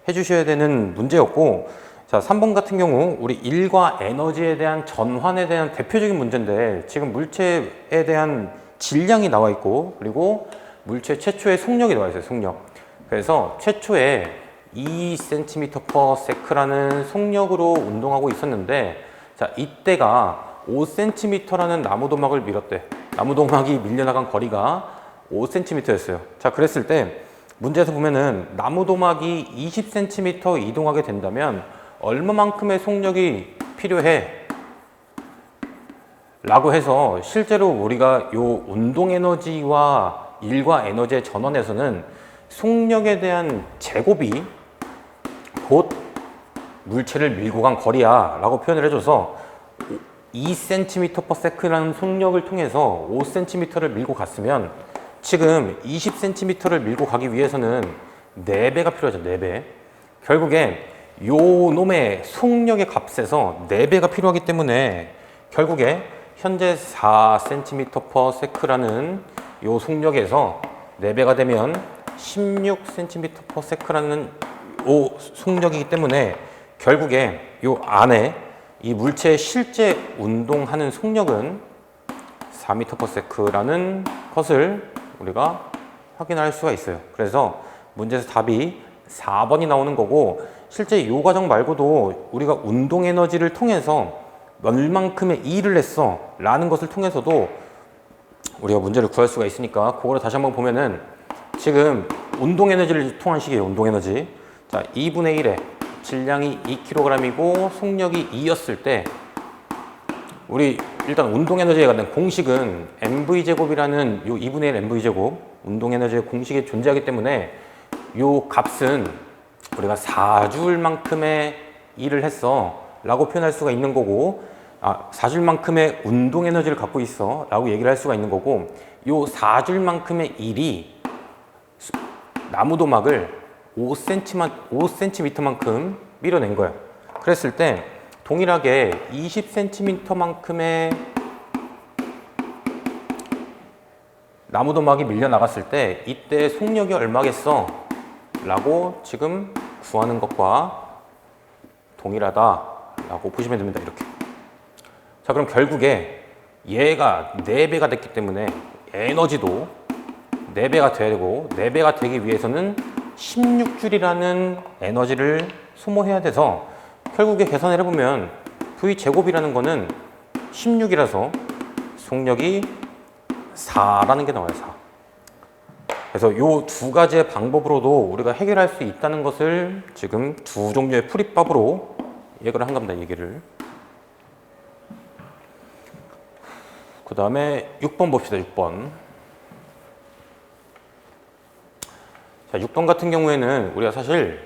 해주셔야 되는 문제였고, 자, 3번 같은 경우 우리 일과 에너지에 대한 전환에 대한 대표적인 문제인데, 지금 물체에 대한 질량이 나와 있고 그리고 물체 최초의 속력이 나와 있어요. 속력. 그래서 최초에 2cm/s라는 속력으로 운동하고 있었는데, 자, 이때가 5cm라는 나무도막을 밀었대. 나무도막이 밀려나간 거리가 5cm였어요. 자, 그랬을 때 문제에서 보면은 나무도막이 20cm 이동하게 된다면 얼마만큼의 속력이 필요해? 라고 해서 실제로 우리가 요 운동 에너지와 일과 에너지의 전원에서는 속력에 대한 제곱이 곧 물체를 밀고 간 거리야 라고 표현을 해줘서 2cm/s라는 속력을 통해서 5cm를 밀고 갔으면 지금 20cm를 밀고 가기 위해서는 4배가 필요하죠. 4배. 결국에 요 놈의 속력의 값에서 4배가 필요하기 때문에 결국에 현재 4cm/s라는 요 속력에서 4배가 되면 16cm/s라는 요 속력이기 때문에 결국에 요 안에 이 물체의 실제 운동하는 속력은 4m/s라는 것을 우리가 확인할 수가 있어요. 그래서 문제에서 답이 4번이 나오는 거고, 실제 이 과정 말고도 우리가 운동 에너지를 통해서 얼만큼의 일을 했어 라는 것을 통해서도 우리가 문제를 구할 수가 있으니까 그거를 다시 한번 보면은, 지금 운동 에너지를 통한 식이에요. 운동 에너지. 자, 2분의 1에 질량이 2kg이고 속력이 2였을 때 우리 일단 운동 에너지에 관한 공식은 mv제곱이라는 요 2분의 1 mv제곱 운동 에너지의 공식이 존재하기 때문에 요 값은 우리가 4줄만큼의 일을 했어 라고 표현할 수가 있는 거고, 4줄만큼의 운동 에너지를 갖고 있어 라고 얘기를 할 수가 있는 거고, 요 4줄만큼의 일이 나무도막을 5cm만큼 밀어낸 거예요. 그랬을 때 동일하게 20cm만큼의 나무도막이 밀려나갔을 때 이때 속력이 얼마겠어? 라고 지금 구하는 것과 동일하다라고 보시면 됩니다. 이렇게. 자, 그럼 결국에 얘가 4배가 됐기 때문에 에너지도 4배가 돼야 되고, 4배가 되기 위해서는 16줄이라는 에너지를 소모해야 돼서 결국에 계산을 해보면 V제곱이라는 거는 16이라서 속력이 4라는 게 나와요. 4. 그래서 이 두 가지의 방법으로도 우리가 해결할 수 있다는 것을 지금 두 종류의 풀이법으로 얘기를 한 겁니다. 얘기를. 그 다음에 6번 봅시다. 6번. 자, 6번 같은 경우에는 우리가 사실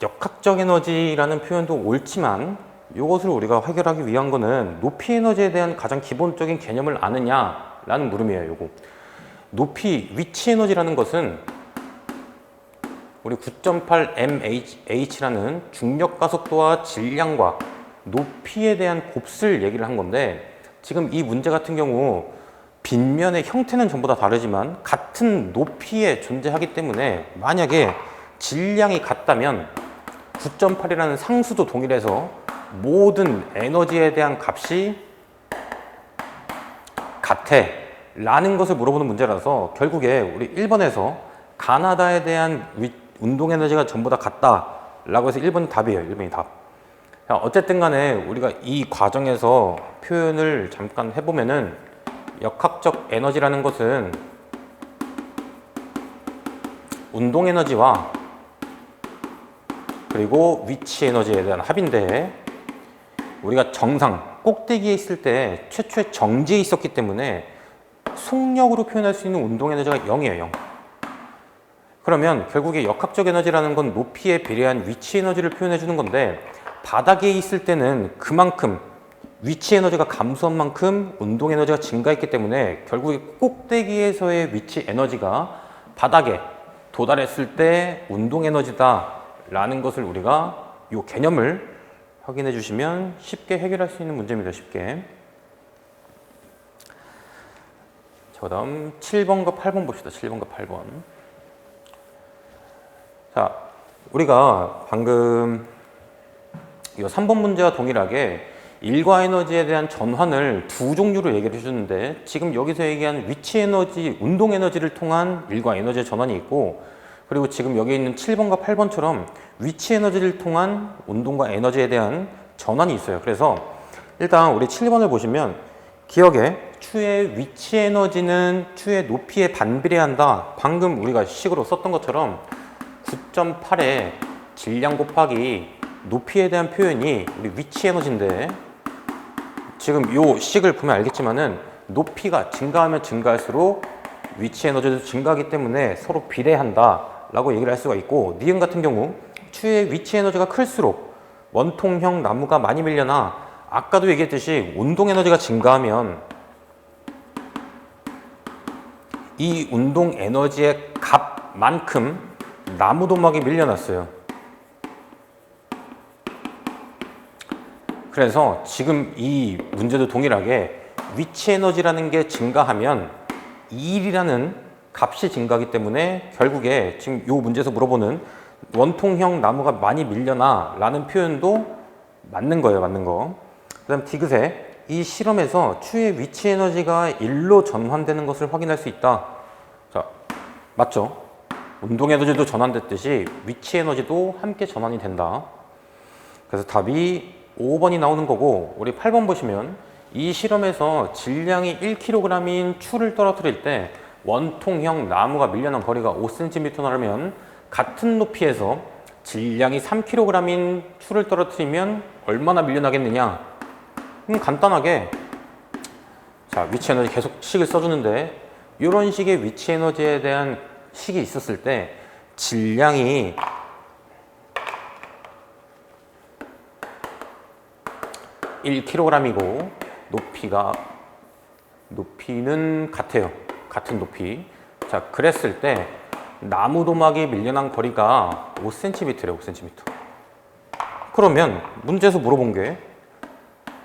역학적 에너지라는 표현도 옳지만 이것을 우리가 해결하기 위한 거는 높이 에너지에 대한 가장 기본적인 개념을 아느냐라는 물음이에요. 요거. 높이, 위치 에너지라는 것은 우리 9.8 mh라는 중력 가속도와 질량과 높이에 대한 곱슬 얘기를 한 건데, 지금 이 문제 같은 경우 빗면의 형태는 전부 다 다르지만 같은 높이에 존재하기 때문에 만약에 질량이 같다면 9.8이라는 상수도 동일해서 모든 에너지에 대한 값이 같아 라는 것을 물어보는 문제라서, 결국에 우리 1번에서 가나다에 대한 운동 에너지가 전부 다 같다 라고 해서 1번이 답이에요. 1번이 답. 어쨌든 간에 우리가 이 과정에서 표현을 잠깐 해보면은 역학적 에너지라는 것은 운동 에너지와 그리고 위치 에너지에 대한 합인데, 우리가 정상 꼭대기에 있을 때 최초의 정지에 있었기 때문에 속력으로 표현할 수 있는 운동 에너지가 0이에요. 0. 그러면 결국에 역학적 에너지라는 건 높이에 비례한 위치 에너지를 표현해 주는 건데, 바닥에 있을 때는 그만큼 위치 에너지가 감소한 만큼 운동 에너지가 증가했기 때문에 결국에 꼭대기에서의 위치 에너지가 바닥에 도달했을 때 운동 에너지다 라는 것을 우리가 이 개념을 확인해 주시면 쉽게 해결할 수 있는 문제입니다. 쉽게. 자, 그다음 7번과 8번 봅시다. 7번과 8번. 자, 우리가 방금 이 3번 문제와 동일하게 일과 에너지에 대한 전환을 두 종류로 얘기를 해주는데, 지금 여기서 얘기한 위치 에너지, 운동 에너지를 통한 일과 에너지의 전환이 있고, 그리고 지금 여기 있는 7번과 8번처럼 위치 에너지를 통한 운동과 에너지에 대한 전환이 있어요. 그래서 일단 우리 7번을 보시면 기억에 추의 위치 에너지는 추의 높이에 반비례한다. 방금 우리가 식으로 썼던 것처럼 9.8의 질량 곱하기 높이에 대한 표현이 우리 위치 에너지인데, 지금 이 식을 보면 알겠지만은 높이가 증가하면 증가할수록 위치 에너지도 증가하기 때문에 서로 비례한다 라고 얘기를 할 수가 있고, 니은 같은 경우 추의 위치 에너지가 클수록 원통형 나무가 많이 밀려나, 아까도 얘기했듯이 운동 에너지가 증가하면 이 운동 에너지의 값만큼 나무 도막이 밀려났어요. 그래서 지금 이 문제도 동일하게 위치 에너지라는 게 증가하면 1이라는 값이 증가하기 때문에 결국에 지금 이 문제에서 물어보는 원통형 나무가 많이 밀려나 라는 표현도 맞는 거예요. 맞는 거. 그 다음 디귿에 이 실험에서 추의 위치 에너지가 1로 전환되는 것을 확인할 수 있다. 자, 맞죠? 운동 에너지도 전환됐듯이 위치 에너지도 함께 전환이 된다. 그래서 답이 5번이 나오는 거고, 우리 8번 보시면 이 실험에서 질량이 1kg인 추를 떨어뜨릴 때 원통형 나무가 밀려난 거리가 5cm라면 같은 높이에서 질량이 3kg인 추를 떨어뜨리면 얼마나 밀려나겠느냐? 간단하게, 자, 위치 에너지 계속 식을 써주는데, 이런 식의 위치 에너지에 대한 식이 있었을 때 질량이 (1kg이고) 높이는 같아요. 같은 높이. 자, 그랬을 때 나무 도막이 밀려난 거리가 5cm래요. 5cm. 그러면 문제에서 물어본 게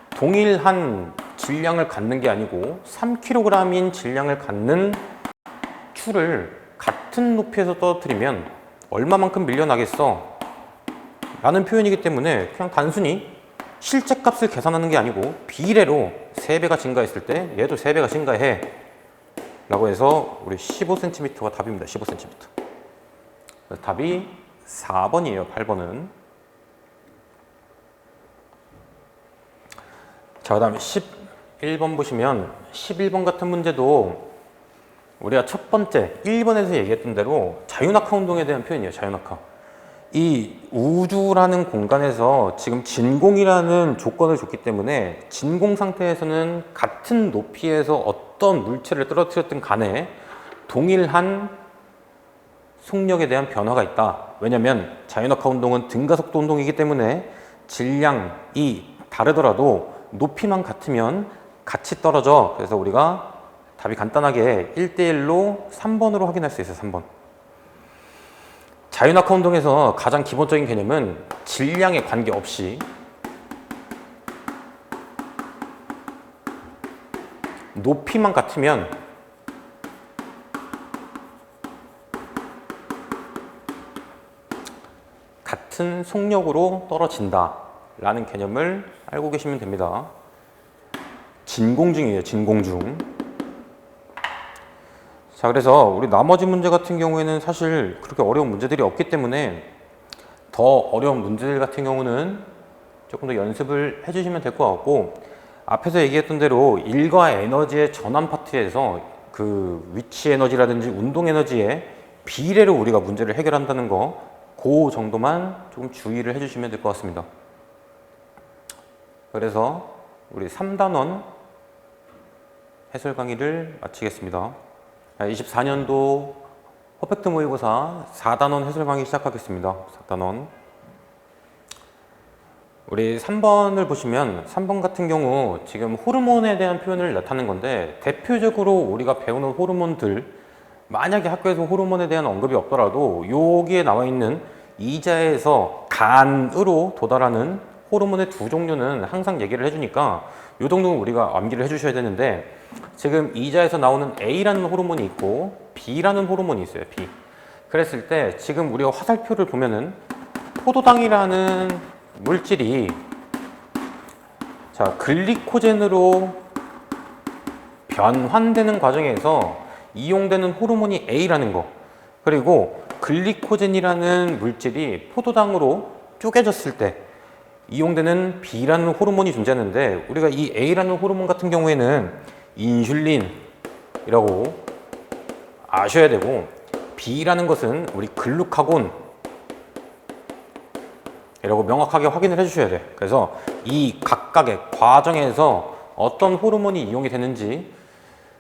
동일한 질량을 갖는 게 아니고 3kg인 질량을 갖는 추를 같은 높이에서 떨어뜨리면 얼마만큼 밀려나겠어? 라는 표현이기 때문에 그냥 단순히 실제 값을 계산하는 게 아니고 비례로 3배가 증가했을 때 얘도 3배가 증가해 라고 해서 우리 15cm가 답입니다. 15cm. 답이 4번이에요. 8번은. 자, 그 다음에 11번 보시면 11번 같은 문제도 우리가 첫 번째 1번에서 얘기했던 대로 자유낙하 운동에 대한 표현이에요. 자유낙하. 이 우주라는 공간에서 지금 진공이라는 조건을 줬기 때문에 진공 상태에서는 같은 높이에서 어떤 물체를 떨어뜨렸든 간에 동일한 속력에 대한 변화가 있다. 왜냐하면 자유낙하 운동은 등가속도 운동이기 때문에 질량이 다르더라도 높이만 같으면 같이 떨어져. 그래서 우리가 답이 간단하게 1대1로 3번으로 확인할 수 있어요. 3번. 자유낙하 운동에서 가장 기본적인 개념은 질량에 관계없이 높이만 같으면 같은 속력으로 떨어진다 라는 개념을 알고 계시면 됩니다. 진공중이에요. 진공중. 자, 그래서 우리 나머지 문제 같은 경우에는 사실 그렇게 어려운 문제들이 없기 때문에 더 어려운 문제들 같은 경우는 조금 더 연습을 해주시면 될 것 같고, 앞에서 얘기했던 대로 일과 에너지의 전환 파트에서 그 위치 에너지라든지 운동 에너지의 비례로 우리가 문제를 해결한다는 거, 그 정도만 조금 주의를 해주시면 될 것 같습니다. 그래서 우리 3단원 해설 강의를 마치겠습니다. 24년도 퍼펙트 모의고사 4단원 해설 강의 시작하겠습니다. 4단원. 우리 3번을 보시면 3번 같은 경우 지금 호르몬에 대한 표현을 나타낸 건데, 대표적으로 우리가 배우는 호르몬들, 만약에 학교에서 호르몬에 대한 언급이 없더라도 여기에 나와 있는 이자에서 간으로 도달하는 호르몬의 두 종류는 항상 얘기를 해주니까 이 정도는 우리가 암기를 해주셔야 되는데, 지금 이자에서 나오는 A라는 호르몬이 있고 B라는 호르몬이 있어요. B. 그랬을 때 지금 우리가 화살표를 보면은 포도당이라는 물질이 글리코젠으로 변환되는 과정에서 이용되는 호르몬이 A라는 거, 그리고 글리코젠이라는 물질이 포도당으로 쪼개졌을 때 이용되는 B라는 호르몬이 존재하는데, 우리가 이 A라는 호르몬 같은 경우에는 인슐린이라고 아셔야 되고, B라는 것은 우리 글루카곤 이라고 명확하게 확인을 해주셔야 돼. 그래서 이 각각의 과정에서 어떤 호르몬이 이용이 되는지,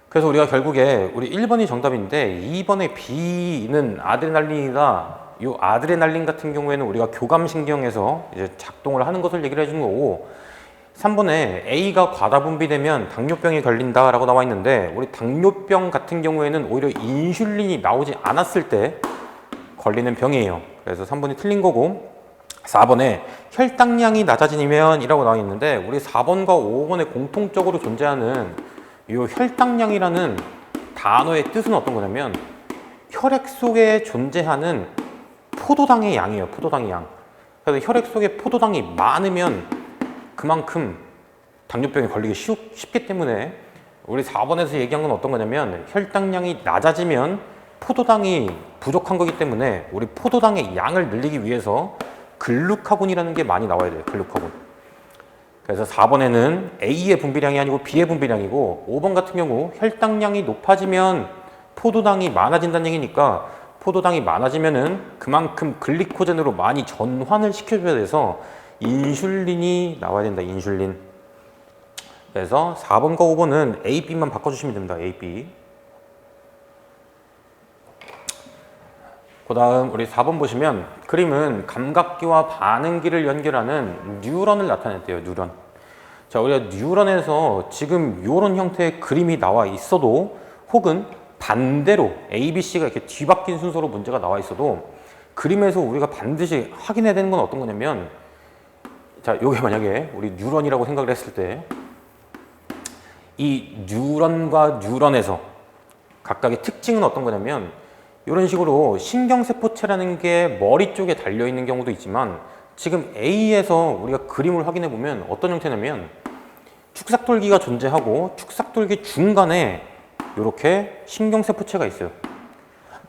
그래서 우리가 결국에 우리 1번이 정답인데 2번의 B는 아드레날린이다. 이 아드레날린 같은 경우에는 우리가 교감신경에서 이제 작동을 하는 것을 얘기를 해주는 거고, 3번에 A가 과다 분비되면 당뇨병이 걸린다라고 나와 있는데, 우리 당뇨병 같은 경우에는 오히려 인슐린이 나오지 않았을 때 걸리는 병이에요. 그래서 3번이 틀린 거고, 4번에 혈당량이 낮아지면 이라고 나와 있는데, 우리 4번과 5번에 공통적으로 존재하는 이 혈당량이라는 단어의 뜻은 어떤 거냐면 혈액 속에 존재하는 포도당의 양이에요. 포도당의 양. 그래서 혈액 속에 포도당이 많으면 그만큼 당뇨병이 걸리기 쉽기 때문에 우리 4번에서 얘기한 건 어떤 거냐면, 혈당량이 낮아지면 포도당이 부족한 거기 때문에 우리 포도당의 양을 늘리기 위해서 글루카곤이라는 게 많이 나와야 돼요. 글루카곤. 그래서 4번에는 A의 분비량이 아니고 B의 분비량이고, 5번 같은 경우 혈당량이 높아지면 포도당이 많아진다는 얘기니까, 포도당이 많아지면은 그만큼 글리코젠으로 많이 전환을 시켜줘야 돼서 인슐린이 나와야 된다. 인슐린. 그래서 4번과 5번은 A, B만 바꿔주시면 됩니다. A, B. 그 다음 우리 4번 보시면 그림은 감각기와 반응기를 연결하는 뉴런을 나타냈대요. 뉴런. 자, 우리가 뉴런에서 지금 이런 형태의 그림이 나와 있어도, 혹은 반대로 A, B, C가 이렇게 뒤바뀐 순서로 문제가 나와 있어도, 그림에서 우리가 반드시 확인해야 되는 건 어떤 거냐면, 자, 요게 만약에 우리 뉴런이라고 생각을 했을 때, 이 뉴런과 뉴런에서 각각의 특징은 어떤 거냐면, 이런 식으로 신경세포체라는 게 머리 쪽에 달려있는 경우도 있지만, 지금 A에서 우리가 그림을 확인해 보면 어떤 형태냐면, 축삭돌기가 존재하고 축삭돌기 중간에 이렇게 신경세포체가 있어요.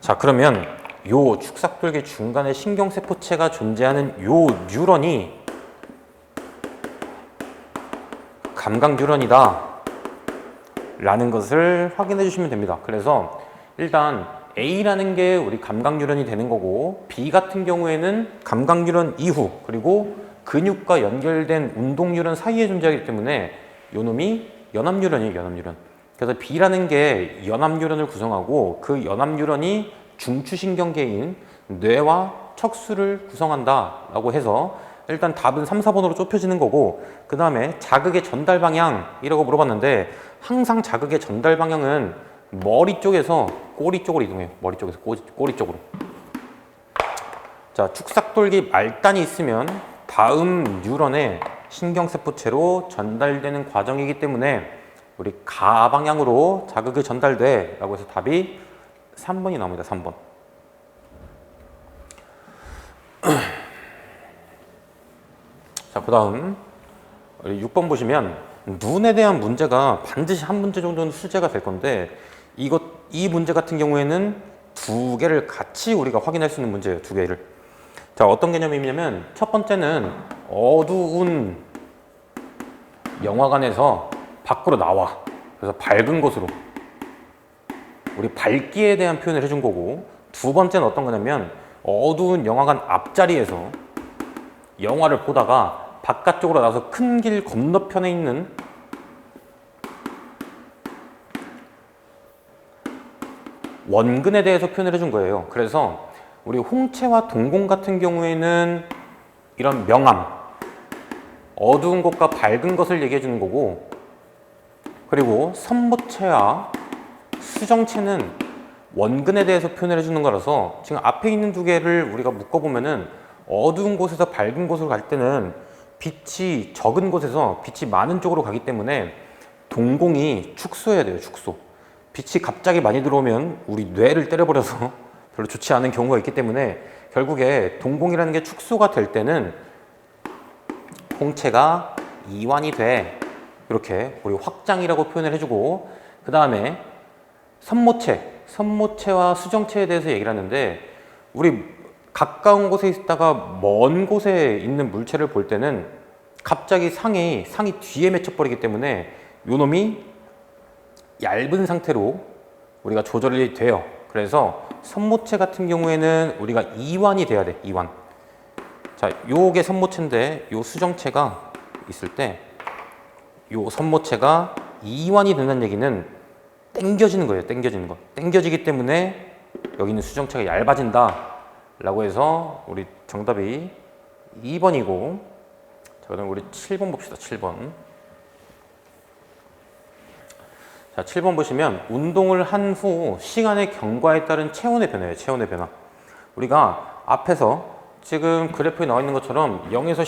자, 그러면 요 축삭돌기 중간에 신경세포체가 존재하는 요 뉴런이 감각 뉴런이다 라는 것을 확인해 주시면 됩니다. 그래서 일단 A라는 게 우리 감각 뉴런이 되는 거고, B 같은 경우에는 감각 뉴런 이후, 그리고 근육과 연결된 운동 뉴런 사이에 존재하기 때문에 요 놈이 연합 뉴런이에요. 연합 뉴런. 그래서 B라는 게 연합 뉴런을 구성하고, 그 연합 뉴런이 중추신경계인 뇌와 척수를 구성한다 라고 해서 일단 답은 3, 4번으로 좁혀지는 거고, 그 다음에 자극의 전달 방향이라고 물어봤는데, 항상 자극의 전달 방향은 머리 쪽에서 꼬리 쪽으로 이동해요. 머리 쪽에서 꼬리 쪽으로. 자, 축삭돌기 말단이 있으면 다음 뉴런의 신경세포체로 전달되는 과정이기 때문에 우리 가방향으로 자극이 전달돼 라고 해서 답이 3번이 나옵니다. 3번. 자, 그 다음 6번 보시면 눈에 대한 문제가 반드시 한 문제 정도는 출제가 될 건데, 이 문제 같은 경우에는 두 개를 같이 우리가 확인할 수 있는 문제예요. 두 개를. 자, 어떤 개념이냐면 첫 번째는 어두운 영화관에서 밖으로 나와. 그래서 밝은 곳으로. 우리 밝기에 대한 표현을 해준 거고, 두 번째는 어떤 거냐면 어두운 영화관 앞자리에서 영화를 보다가 바깥쪽으로 나서 큰 길 건너편에 있는 원근에 대해서 표현을 해준 거예요. 그래서 우리 홍채와 동공 같은 경우에는 이런 명암, 어두운 것과 밝은 것을 얘기해 주는 거고, 그리고 선모채와 수정채는 원근에 대해서 표현을 해주는 거라서 지금 앞에 있는 두 개를 우리가 묶어보면은 어두운 곳에서 밝은 곳으로 갈 때는 빛이 적은 곳에서 빛이 많은 쪽으로 가기 때문에 동공이 축소해야 돼요. 축소. 빛이 갑자기 많이 들어오면 우리 뇌를 때려버려서 별로 좋지 않은 경우가 있기 때문에 결국에 동공이라는 게 축소가 될 때는 홍채가 이완이 돼. 이렇게 우리 확장이라고 표현을 해주고, 그 다음에 선모채와 수정채에 대해서 얘기를 하는데, 우리 가까운 곳에 있다가 먼 곳에 있는 물체를 볼 때는 갑자기 상이 뒤에 맺혀버리기 때문에 요 놈이 얇은 상태로 우리가 조절이 돼요. 그래서 선모채 같은 경우에는 우리가 이완이 돼야 돼. 이완. 자, 요게 선모채인데 요 수정채가 있을 때 요 선모채가 이완이 된다는 얘기는 당겨지는 거예요. 당겨지는 거. 당겨지기 때문에 여기 있는 수정체가 얇아진다 라고 해서 우리 정답이 2번이고, 자, 그다음 우리 7번 봅시다. 7번. 자, 7번 보시면 운동을 한 후 시간의 경과에 따른 체온의 변화예요. 체온의 변화. 우리가 앞에서 지금 그래프에 나와 있는 것처럼 0에서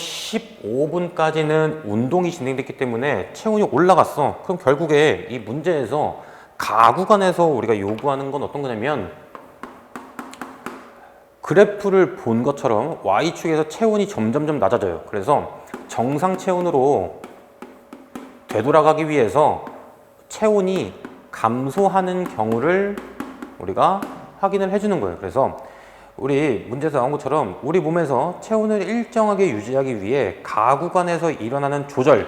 15분까지는 운동이 진행됐기 때문에 체온이 올라갔어. 그럼 결국에 이 문제에서 가구간에서 우리가 요구하는 건 어떤 거냐면, 그래프를 본 것처럼 Y축에서 체온이 점점점 낮아져요. 그래서 정상 체온으로 되돌아가기 위해서 체온이 감소하는 경우를 우리가 확인을 해주는 거예요. 그래서 우리 문제에서 나온 것처럼 우리 몸에서 체온을 일정하게 유지하기 위해 가구간에서 일어나는 조절로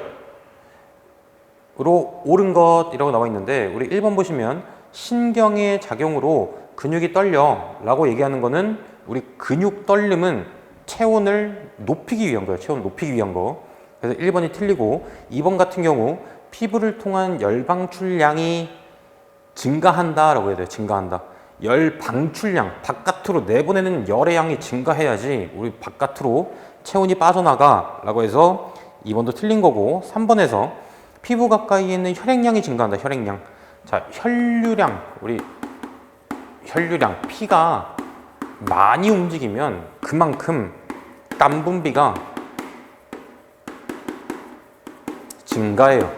옳은 것이라고 나와 있는데, 우리 1번 보시면 신경의 작용으로 근육이 떨려 라고 얘기하는 거는 우리 근육 떨림은 체온을 높이기 위한 거예요. 체온을 높이기 위한 거. 그래서 1번이 틀리고, 2번 같은 경우 피부를 통한 열 방출량이 증가한다 라고 해야 돼요. 증가한다. 열 방출량, 바깥으로 내보내는 열의 양이 증가해야지 우리 바깥으로 체온이 빠져나가 라고 해서 2번도 틀린 거고, 3번에서 피부 가까이에 있는 혈액량이 증가한다. 혈액량. 자, 혈류량. 우리 혈류량. 피가 많이 움직이면 그만큼 땀 분비가 증가해요.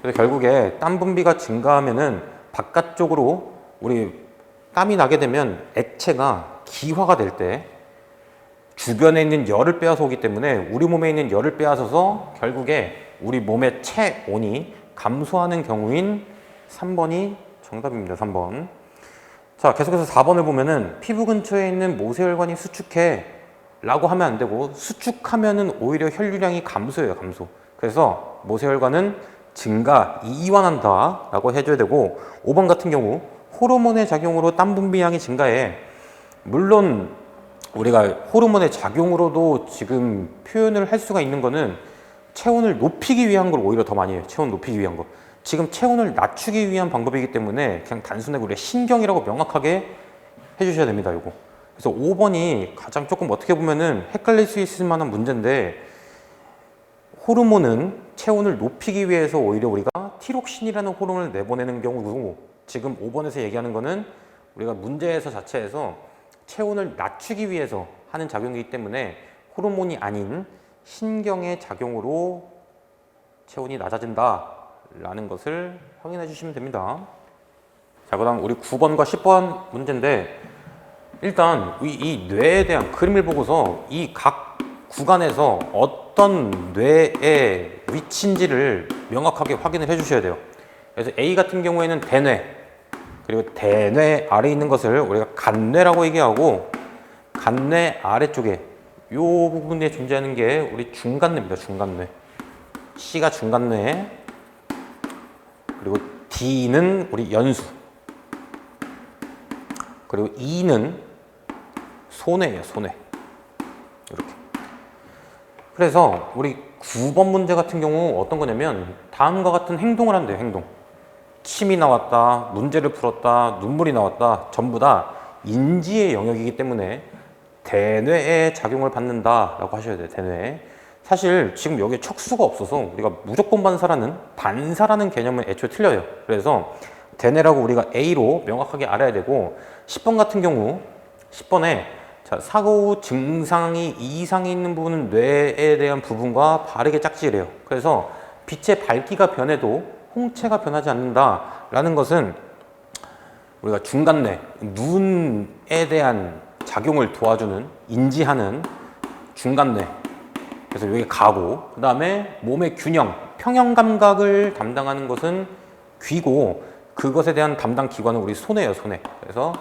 그래서 결국에 땀 분비가 증가하면은 바깥쪽으로 우리 땀이 나게 되면 액체가 기화가 될 때 주변에 있는 열을 빼앗아 오기 때문에 우리 몸에 있는 열을 빼앗아서 결국에 우리 몸의 체온이 감소하는 경우인 3번이 정답입니다. 3번. 자, 계속해서 4번을 보면은 피부 근처에 있는 모세혈관이 수축해 라고 하면 안 되고, 수축하면은 오히려 혈류량이 감소해요. 감소. 그래서 모세혈관은 증가, 이완한다 라고 해줘야 되고, 5번 같은 경우 호르몬의 작용으로 땀 분비량이 증가해. 물론 우리가 호르몬의 작용으로도 지금 표현을 할 수가 있는 거는 체온을 높이기 위한 걸 오히려 더 많이 해요. 체온 높이기 위한 거. 지금 체온을 낮추기 위한 방법이기 때문에 그냥 단순하게 우리가 신경이라고 명확하게 해주셔야 됩니다. 요거. 그래서 5번이 가장 조금 어떻게 보면은 헷갈릴 수 있을 만한 문제인데, 호르몬은 체온을 높이기 위해서 오히려 우리가 티록신이라는 호르몬을 내보내는 경우고, 지금 5번에서 얘기하는 거는 우리가 문제에서 자체에서 체온을 낮추기 위해서 하는 작용이기 때문에 호르몬이 아닌 신경의 작용으로 체온이 낮아진다 라는 것을 확인해 주시면 됩니다. 자, 그 다음 우리 9번과 10번 문제인데, 일단 이 뇌에 대한 그림을 보고서 이 각 구간에서 어떤 뇌의 위치인지를 명확하게 확인을 해 주셔야 돼요. 그래서 A 같은 경우에는 대뇌, 그리고 대뇌 아래에 있는 것을 우리가 간뇌라고 얘기하고, 간뇌 아래쪽에 이 부분에 존재하는 게 우리 중간뇌입니다. 중간뇌. C가 중간뇌, 그리고 D는 우리 연수, 그리고 E는 소뇌예요, 소뇌. 이렇게. 그래서 우리 9번 문제 같은 경우 어떤 거냐면 다음과 같은 행동을 한대요, 행동. 침이 나왔다, 문제를 풀었다, 눈물이 나왔다, 전부 다 인지의 영역이기 때문에 대뇌의 작용을 받는다라고 하셔야 돼요, 대뇌. 사실 지금 여기에 척수가 없어서 우리가 무조건 반사라는 개념은 애초에 틀려요. 그래서 대뇌라고 우리가 A로 명확하게 알아야 되고, 10번 같은 경우 10번에 자, 사고 증상이 이상이 있는 부분은 뇌에 대한 부분과 바르게 짝지래요. 그래서 빛의 밝기가 변해도 홍채가 변하지 않는다라는 것은 우리가 중간뇌, 눈에 대한 작용을 도와주는, 인지하는 중간뇌. 그래서 여기 가고, 그 다음에 몸의 균형, 평형 감각을 담당하는 것은 귀고, 그것에 대한 담당 기관은 우리 소뇌예요, 소뇌. 그래서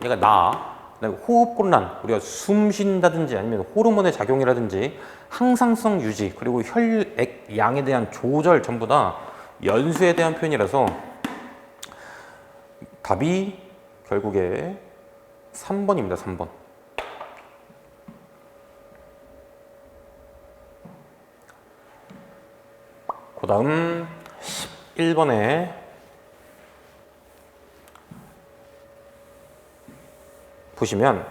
얘가 나, 그다음에 호흡곤란, 우리가 숨 쉰다든지 아니면 호르몬의 작용이라든지 항상성 유지, 그리고 혈액 양에 대한 조절, 전부 다 연수에 대한 표현이라서 답이 결국에 3번입니다. 3번. 그 다음 11번에 보시면,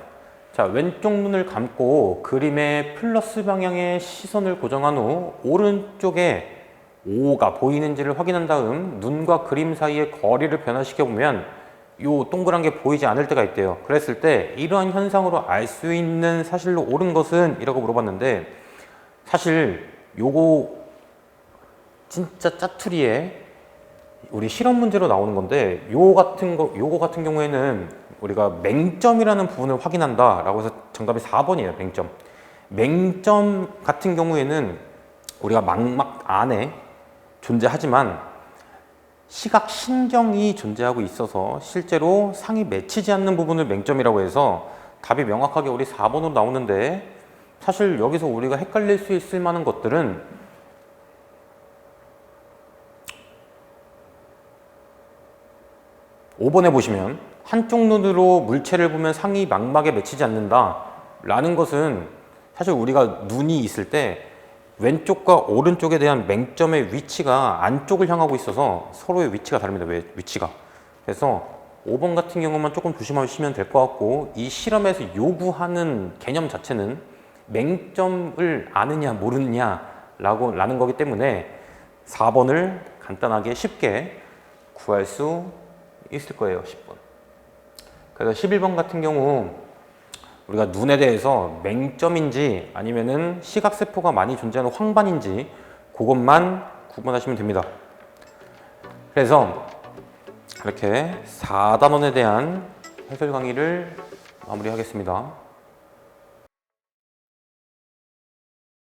자, 왼쪽 눈을 감고 그림의 플러스 방향의 시선을 고정한 후 오른쪽에 O가 보이는지를 확인한 다음 눈과 그림 사이의 거리를 변화시켜 보면 요 동그란 게 보이지 않을 때가 있대요. 그랬을 때 이러한 현상으로 알 수 있는 사실로 옳은 것은? 이라고 물어봤는데, 사실 요거 진짜 짜투리에 우리 실험 문제로 나오는 건데, 요거 같은 경우에는 우리가 맹점이라는 부분을 확인한다 라고 해서 정답이 4번이에요. 맹점. 맹점 같은 경우에는 우리가 망막 안에 존재하지만 시각 신경이 존재하고 있어서 실제로 상이 맺히지 않는 부분을 맹점이라고 해서 답이 명확하게 우리 4번으로 나오는데, 사실 여기서 우리가 헷갈릴 수 있을 만한 것들은 5번에 보시면 한쪽 눈으로 물체를 보면 상이 망막에 맺히지 않는다 라는 것은, 사실 우리가 눈이 있을 때 왼쪽과 오른쪽에 대한 맹점의 위치가 안쪽을 향하고 있어서 서로의 위치가 다릅니다. 위치가. 그래서 5번 같은 경우만 조금 조심하시면 될 것 같고, 이 실험에서 요구하는 개념 자체는 맹점을 아느냐 모르느냐 라는 거기 때문에 4번을 간단하게 쉽게 구할 수 있을 거예요. 10번. 그래서 11번 같은 경우 우리가 눈에 대해서 맹점인지 아니면은 시각세포가 많이 존재하는 황반인지 그것만 구분하시면 됩니다. 그래서 이렇게 4단원에 대한 해설 강의를 마무리하겠습니다.